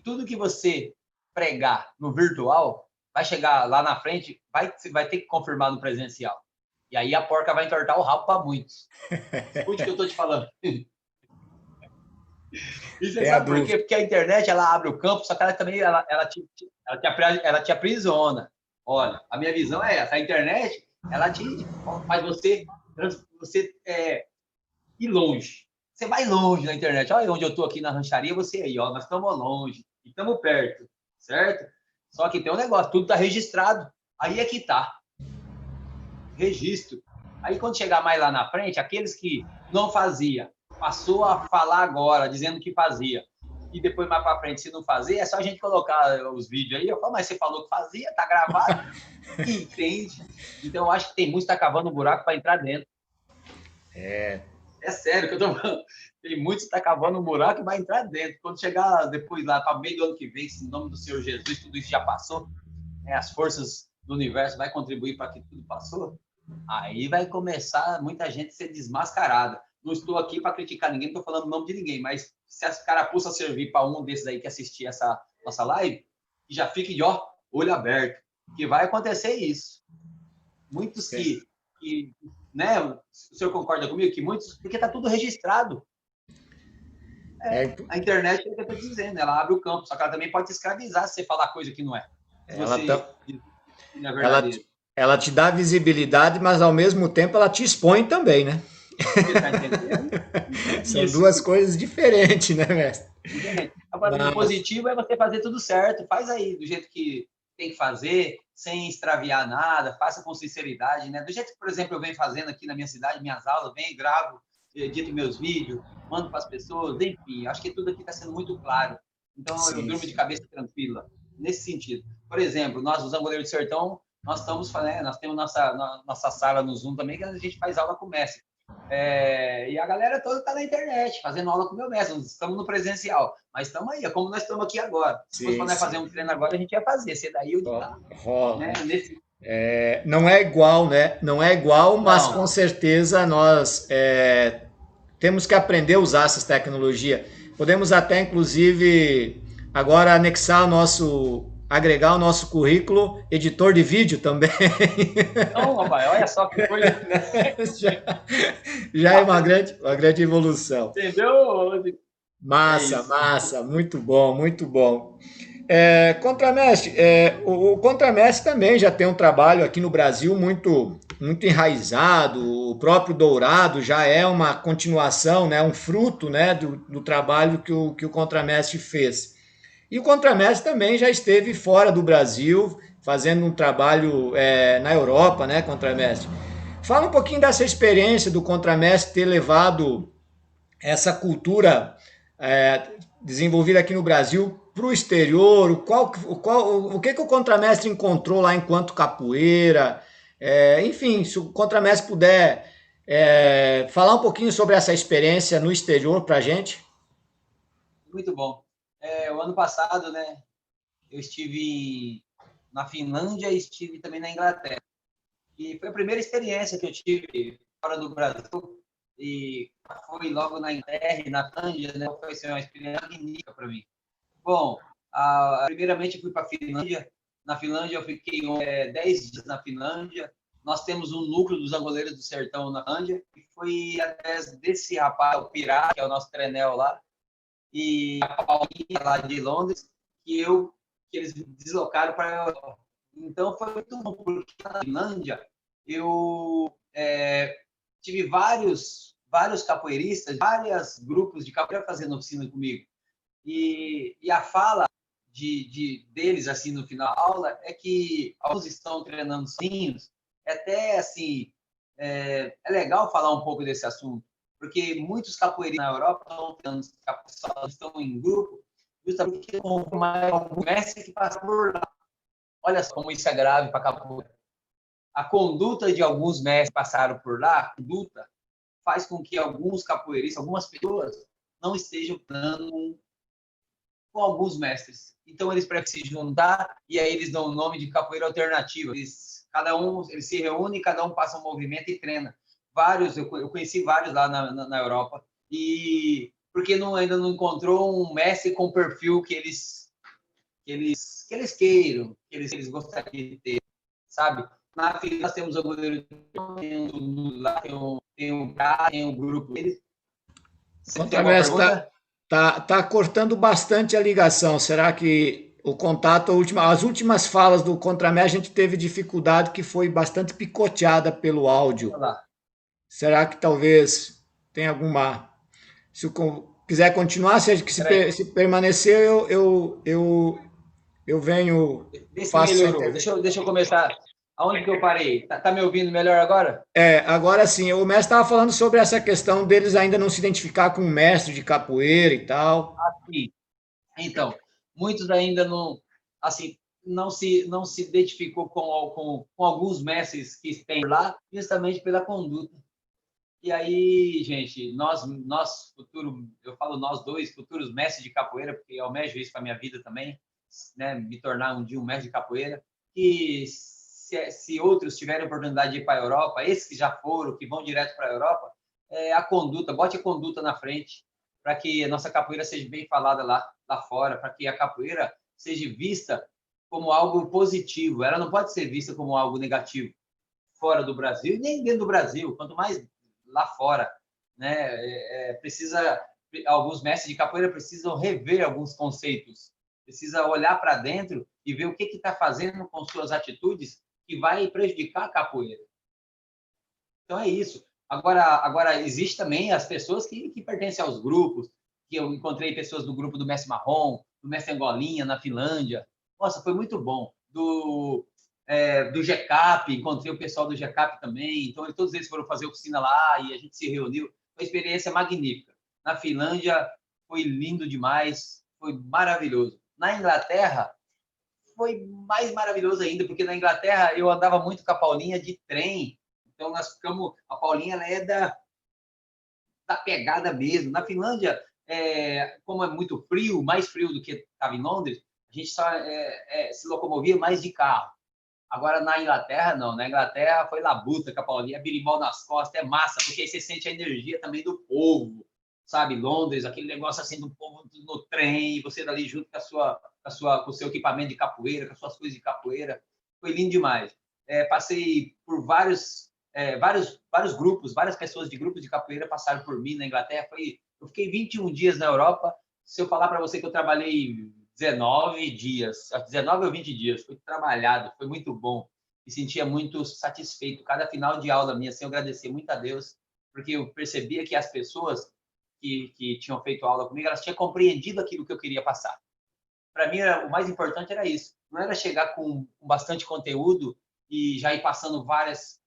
tudo que você pregar no virtual vai chegar lá na frente, vai ter que confirmar no presencial. E aí a porca vai entortar o rabo para muitos. Escute o que eu estou te falando. E você sabe por quê? Porque a internet ela abre o campo, só que ela também ela te aprisiona. Olha, a minha visão é essa: a internet ela faz você ir longe. Você vai longe na internet. Olha onde eu estou aqui na rancharia, você aí, ó, nós estamos longe e estamos perto, certo? Só que tem um negócio, tudo está registrado. Aí é que tá. Registro. Aí quando chegar mais lá na frente, aqueles que não fazia, passou a falar agora, dizendo que fazia, e depois mais para frente, se não fazer, é só a gente colocar os vídeos aí. Eu falo, mas você falou que fazia, tá gravado, entende? Então eu acho que tem muitos que tá cavando um buraco para entrar dentro. É sério que eu tô falando. Tem muitos que tá cavando um buraco e vai entrar dentro. Quando chegar depois lá para meio do ano que vem, se em nome do Senhor Jesus tudo isso já passou, né, as forças do universo vai contribuir para que tudo passou, aí vai começar muita gente a ser desmascarada. Não estou aqui para criticar ninguém, não estou falando o nome de ninguém, mas se as carapuças servir para um desses aí que assistir essa nossa live, já fique de olho aberto, que vai acontecer isso. Muitos que né, o senhor concorda comigo? Que muitos, porque está tudo registrado. A internet, é o que eu estou dizendo, ela abre o campo, só que ela também pode te escravizar se você falar coisa que não é. Ela te dá visibilidade, mas ao mesmo tempo ela te expõe também, né? Você está entendendo? São duas coisas diferentes, né, mestre? Agora, o positivo é você fazer tudo certo. Faz aí do jeito que tem que fazer, sem extraviar nada, faça com sinceridade, né? Do jeito que, por exemplo, eu venho fazendo aqui na minha cidade, minhas aulas, venho, gravo, edito meus vídeos, mando para as pessoas, enfim, acho que tudo aqui está sendo muito claro. Então, eu durmo de cabeça tranquila, nesse sentido. Por exemplo, nós, os Angoleiros do Sertão, nós temos nossa sala no Zoom também, que a gente faz aula com o mestre. E a galera toda está na internet, fazendo aula com o meu mestre. Nós estamos no presencial, mas estamos aí, é como nós estamos aqui agora. Se fosse para nós fazer um treino agora, a gente ia fazer, ser daí ou de cá. Né? Não é igual, né? Não é igual, mas com certeza nós temos que aprender a usar essas tecnologias. Podemos até, inclusive, agora agregar o nosso currículo editor de vídeo também. Não, rapaz, olha só que coisa. Já é uma grande evolução. Entendeu? Massa, muito bom, muito bom. Contramestre, o Contramestre também já tem um trabalho aqui no Brasil muito enraizado. O próprio Dourado já é uma continuação, né, um fruto, né, do trabalho que o Contramestre fez. E o Contramestre também já esteve fora do Brasil, fazendo um trabalho na Europa, né, Contramestre? Fala um pouquinho dessa experiência do Contramestre ter levado essa cultura desenvolvida aqui no Brasil para o exterior. O que o Contramestre encontrou lá enquanto capoeira? Enfim, se o Contramestre puder falar um pouquinho sobre essa experiência no exterior para a gente. Muito bom. O ano passado, né, eu estive na Finlândia e estive também na Inglaterra. E foi a primeira experiência que eu tive fora do Brasil. E foi logo na Inglaterra e na Finlândia, né? Foi uma experiência magnífica para mim. Bom, primeiramente eu fui para a Finlândia. Na Finlândia eu fiquei 10 dias na Finlândia. Nós temos um núcleo dos Angoleiros do Sertão na Finlândia. E foi através desse rapaz, o Pirá, que é o nosso trenel lá, e a Paulinha lá de Londres, que eles deslocaram para a Europa. Então foi muito bom, porque na Finlândia eu tive vários capoeiristas, vários grupos de capoeira fazendo oficina comigo. E a fala deles, assim, no final da aula, é que alguns estão treinando sozinhos. Até, assim, é legal falar um pouco desse assunto, porque muitos capoeiristas na Europa estão em grupo, justamente porque com mais algum mestre que passa por lá. Olha só como isso é grave para a capoeira. A conduta de alguns mestres que passaram por lá, a conduta faz com que alguns capoeiristas, algumas pessoas, não estejam dando com alguns mestres. Então, eles precisam se juntar e aí eles dão o nome de capoeira alternativa. Eles se reúnem, cada um passa um movimento e treina. Eu conheci vários lá na Europa, e porque ainda não encontrou um mestre com o perfil que eles queiram, que eles gostariam de ter, sabe? Na fila nós temos o goleiro, lá tem um grupo deles. Você tem alguma Contramestre, pergunta? tá cortando bastante a ligação. Será que o contato, as últimas falas do Contramestre, a gente teve dificuldade que foi bastante picoteada pelo áudio. Olha lá. Será que talvez tenha alguma. Se quiser continuar, se permanecer, eu venho, Vê se faço essa melhorou. intervenção. Deixa eu começar. Aonde que eu parei? Tá me ouvindo melhor agora? Agora sim, o mestre estava falando sobre essa questão deles ainda não se identificar com o mestre de capoeira e tal. Sim. Então, muitos ainda não, assim, não se identificou com alguns mestres que têm lá, justamente pela conduta. E aí, gente, nós futuro, eu falo nós dois, futuros mestres de capoeira, porque eu almejo isso para minha vida também, né, me tornar um dia um mestre de capoeira, e se outros tiverem oportunidade de ir para a Europa, esses que já foram, que vão direto para a Europa, a conduta, bote a conduta na frente, para que a nossa capoeira seja bem falada lá fora, para que a capoeira seja vista como algo positivo, ela não pode ser vista como algo negativo fora do Brasil, nem dentro do Brasil, quanto mais lá fora, né? Alguns mestres de capoeira precisam rever alguns conceitos, precisa olhar para dentro e ver o que está fazendo com suas atitudes que vai prejudicar a capoeira. Então é isso. Agora existe também as pessoas que pertencem aos grupos, que eu encontrei pessoas do grupo do Mestre Marrom, do Mestre Angolinha, na Finlândia. Nossa, foi muito bom. Do GCAP, encontrei o pessoal do GCAP também. Então, todos eles foram fazer oficina lá e a gente se reuniu. Foi uma experiência magnífica. Na Finlândia, foi lindo demais, foi maravilhoso. Na Inglaterra, foi mais maravilhoso ainda, porque na Inglaterra eu andava muito com a Paulinha de trem. Então, nós ficamos. A Paulinha ela é da pegada mesmo. Na Finlândia, como é muito frio, mais frio do que estava em Londres, a gente só se locomovia mais de carro. Agora, na Inglaterra, não. Na Inglaterra, foi labuta com a Paulinha, birimbau nas costas, é massa, porque aí você sente a energia também do povo, sabe? Londres, aquele negócio assim do povo no trem, você dali junto com o seu equipamento de capoeira, com as suas coisas de capoeira. Foi lindo demais. Passei por vários grupos, várias pessoas de grupos de capoeira passaram por mim na Inglaterra. Eu fiquei 21 dias na Europa. Se eu falar para você que eu trabalhei 19 dias, 19 ou 20 dias, fui trabalhado, foi muito bom, me sentia muito satisfeito. Cada final de aula minha, assim, eu agradecia muito a Deus, porque eu percebia que as pessoas que tinham feito aula comigo, elas tinham compreendido aquilo que eu queria passar. Para mim, o mais importante era isso, não era chegar com bastante conteúdo e já ir passando várias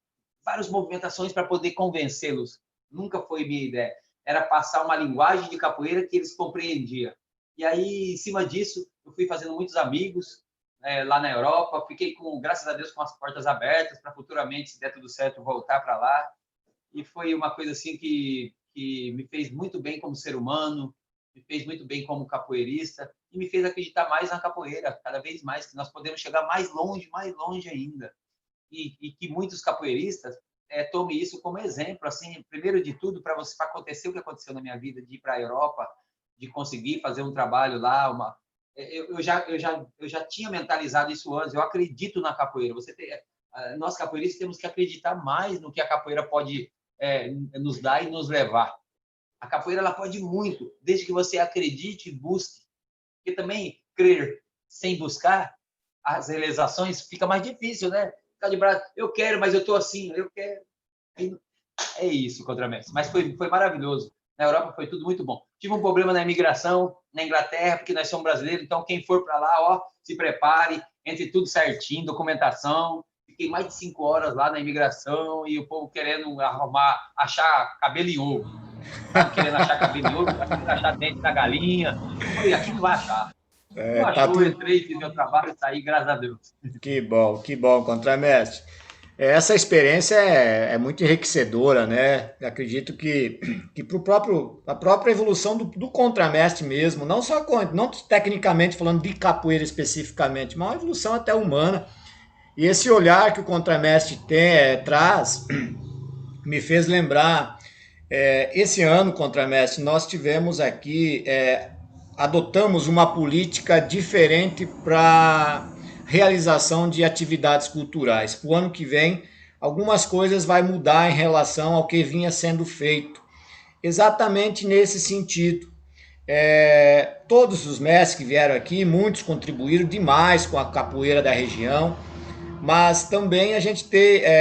movimentações para poder convencê-los. Nunca foi minha ideia. Era passar uma linguagem de capoeira que eles compreendiam. E aí, em cima disso, eu fui fazendo muitos amigos lá na Europa. Fiquei, graças a Deus, com as portas abertas para futuramente, se der tudo certo, voltar para lá. E foi uma coisa assim que me fez muito bem como ser humano, me fez muito bem como capoeirista e me fez acreditar mais na capoeira, cada vez mais, que nós podemos chegar mais longe ainda. E que muitos capoeiristas tomem isso como exemplo, assim, primeiro de tudo, para acontecer o que aconteceu na minha vida, de ir para a Europa, de conseguir fazer um trabalho lá, eu já tinha mentalizado isso antes, eu acredito na capoeira. Nós capoeiristas temos que acreditar mais no que a capoeira pode nos dar e nos levar. A capoeira ela pode muito, desde que você acredite e busque. Porque também crer sem buscar as realizações fica mais difícil, né? Ficar de braço, eu quero, mas eu estou assim, eu quero. É isso, Contramestre. Mas foi maravilhoso. Na Europa foi tudo muito bom. Tive um problema na imigração, na Inglaterra, porque nós somos brasileiros, então quem for para lá, ó, se prepare, entre tudo certinho, documentação. Fiquei mais de 5 horas lá na imigração e o povo querendo achar cabelo em ovo. sabe, querendo achar cabelo de ouro, querendo achar dente da galinha. Eu falei, aqui não vai achar. Não Tá achou, eu tudo. entrei, fiz meu trabalho e saí, graças a Deus. Que bom, contramestre. Essa experiência é muito enriquecedora, né? Eu acredito que para a própria evolução do contramestre mesmo, não só não tecnicamente falando de capoeira especificamente, mas uma evolução até humana. E esse olhar que o contramestre traz me fez lembrar, esse ano, contramestre, nós tivemos aqui, adotamos uma política diferente para realização de atividades culturais. O ano que vem, algumas coisas vai mudar em relação ao que vinha sendo feito. Exatamente nesse sentido. Todos os mestres que vieram aqui, muitos contribuíram demais com a capoeira da região, mas também a gente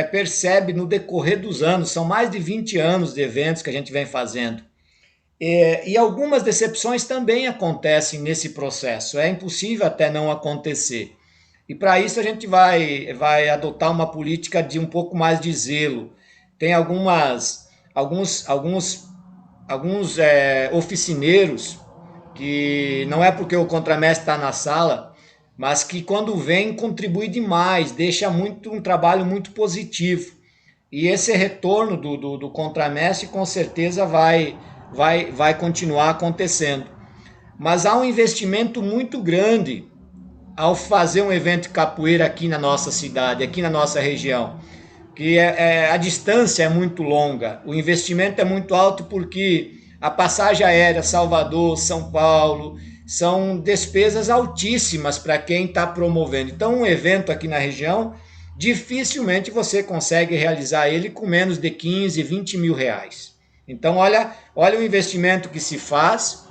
percebe no decorrer dos anos, são mais de 20 anos de eventos que a gente vem fazendo. E algumas decepções também acontecem nesse processo, é impossível até não acontecer. E para isso a gente vai adotar uma política de um pouco mais de zelo. Tem alguns oficineiros que não é porque o contramestre está na sala, mas que quando vem contribui demais, deixa um trabalho muito positivo. E esse retorno do contramestre com certeza vai continuar acontecendo. Mas há um investimento muito grande ao fazer um evento de capoeira aqui na nossa cidade, aqui na nossa região, que a distância é muito longa, o investimento é muito alto porque a passagem aérea Salvador, São Paulo, são despesas altíssimas para quem está promovendo. Então, um evento aqui na região, dificilmente você consegue realizar ele com menos de 15, 20 mil reais. Então, olha o investimento que se faz,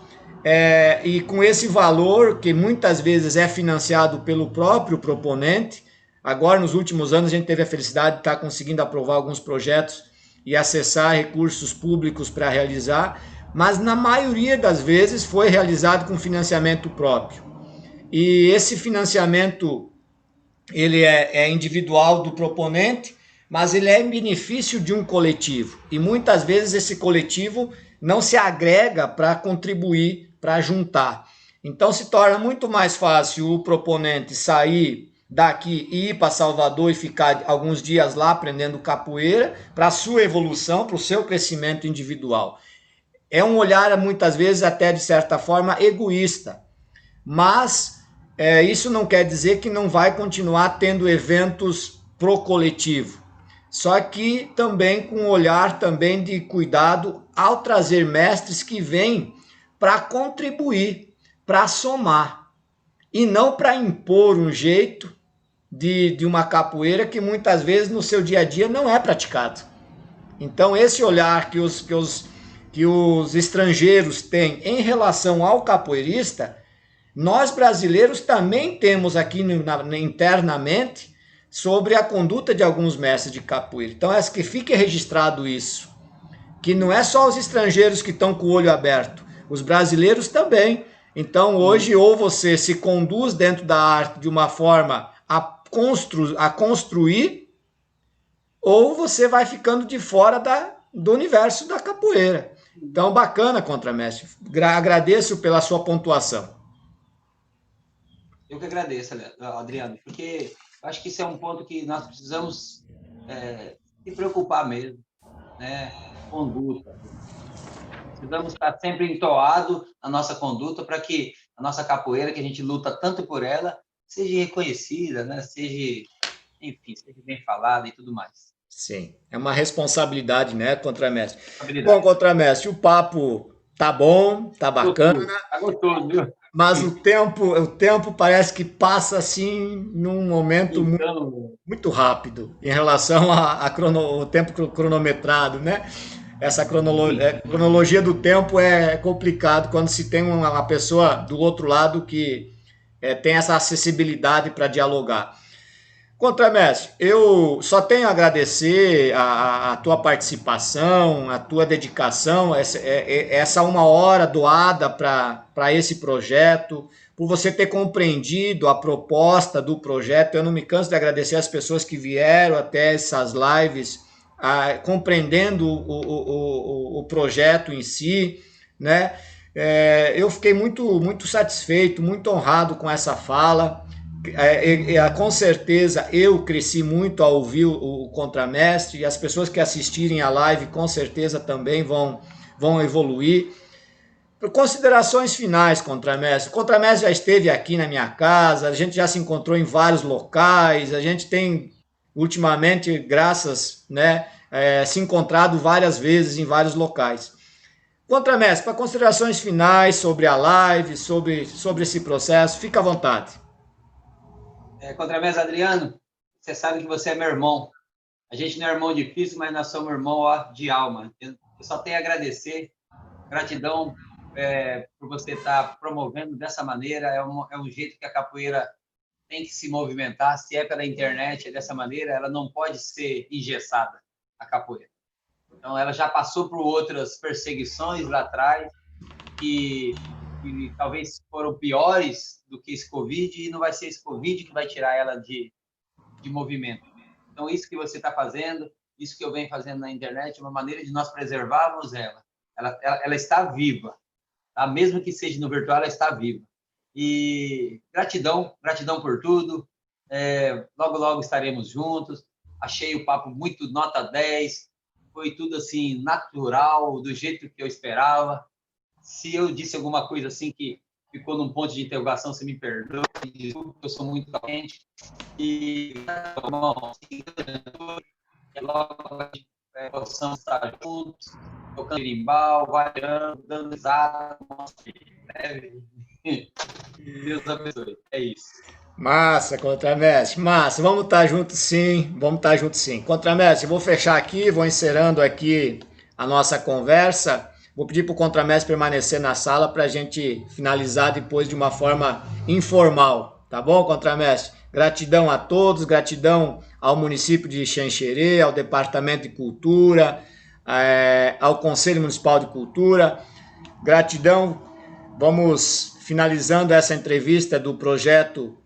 e com esse valor, que muitas vezes é financiado pelo próprio proponente. Agora, nos últimos anos, a gente teve a felicidade de estar conseguindo aprovar alguns projetos e acessar recursos públicos para realizar, mas na maioria das vezes foi realizado com financiamento próprio. E esse financiamento, ele é individual do proponente, mas ele é em benefício de um coletivo. E muitas vezes esse coletivo não se agrega para contribuir, para juntar. Então se torna muito mais fácil o proponente sair daqui e ir para Salvador e ficar alguns dias lá aprendendo capoeira para a sua evolução, para o seu crescimento individual. É um olhar muitas vezes até de certa forma egoísta, mas isso não quer dizer que não vai continuar tendo eventos pro coletivo. Só que também com um olhar também de cuidado ao trazer mestres que vêm para contribuir, para somar, e não para impor um jeito de uma capoeira que muitas vezes no seu dia a dia não é praticado. Então esse olhar que os estrangeiros têm em relação ao capoeirista, nós brasileiros também temos aqui internamente sobre a conduta de alguns mestres de capoeira. Então é que fique registrado isso, que não é só os estrangeiros que estão com o olho aberto, os brasileiros também. Então hoje ou você se conduz dentro da arte de uma forma a construir, ou você vai ficando de fora do universo da capoeira. Então bacana, contramestre. Agradeço pela sua pontuação. Eu que agradeço, Adriano, porque acho que isso é um ponto que nós precisamos se preocupar mesmo, né? Conduta. Precisamos estar sempre entoado na nossa conduta para que a nossa capoeira, que a gente luta tanto por ela, seja reconhecida, né? Seja bem falada e tudo mais. Sim, é uma responsabilidade, né, contramestre? Bom, contramestre, o papo tá bom, tá bacana. Tá gostoso, viu? Mas o tempo parece que passa assim num momento muito rápido em relação ao tempo cronometrado, né? Essa cronologia do tempo é complicado quando se tem uma pessoa do outro lado que tem essa acessibilidade para dialogar. Contramestre, eu só tenho a agradecer a tua participação, a tua dedicação, essa 1 hora doada para esse projeto, por você ter compreendido a proposta do projeto. Eu não me canso de agradecer as pessoas que vieram até essas lives compreendendo o projeto em si, né? Eu fiquei muito satisfeito, muito honrado com essa fala. Com certeza eu cresci muito ao ouvir o Contramestre, e as pessoas que assistirem a live com certeza também vão evoluir. Considerações finais, Contramestre. O Contramestre já esteve aqui na minha casa, a gente já se encontrou em vários locais, a gente tem ultimamente, graças, né, se encontrado várias vezes em vários locais. Contramestre, para considerações finais sobre a live, sobre esse processo, fica à vontade. Contramestre Adriano, você sabe que você é meu irmão. A gente não é irmão difícil, mas nós somos irmão, ó, de alma. Eu só tenho a agradecer, gratidão por você estar promovendo dessa maneira. É um jeito que a capoeira tem que se movimentar. Se é pela internet, é dessa maneira, ela não pode ser engessada, a capoeira. Então, ela já passou por outras perseguições lá atrás, que talvez foram piores do que esse Covid, e não vai ser esse Covid que vai tirar ela de movimento. Então, isso que você está fazendo, isso que eu venho fazendo na internet, é uma maneira de nós preservarmos ela. Ela está viva, tá? Mesmo que seja no virtual, ela está viva. E gratidão por tudo. Logo, logo estaremos juntos. Achei o papo muito nota 10. Foi tudo assim, natural, do jeito que eu esperava. Se eu disse alguma coisa assim que ficou num ponto de interrogação, você me perdoe, desculpa, eu sou muito carente. E, irmão, logo possamos estar juntos, tocando berimbau, variando, dando risada. Deus abençoe. É isso. Massa, Contramestre, massa. Vamos estar juntos sim, Contramestre, vou fechar aqui, vou encerrando aqui a nossa conversa. Vou pedir para o Contramestre permanecer na sala para a gente finalizar depois de uma forma informal. Tá bom, Contramestre? Gratidão a todos, gratidão ao município de Xanxerê, ao Departamento de Cultura, ao Conselho Municipal de Cultura. Gratidão. Vamos finalizando essa entrevista do projeto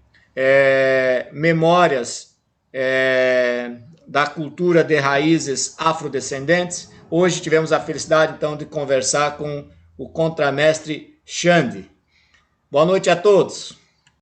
Memórias da Cultura de Raízes Afrodescendentes. Hoje tivemos a felicidade, então, de conversar com o Contramestre Xande. Boa noite a todos.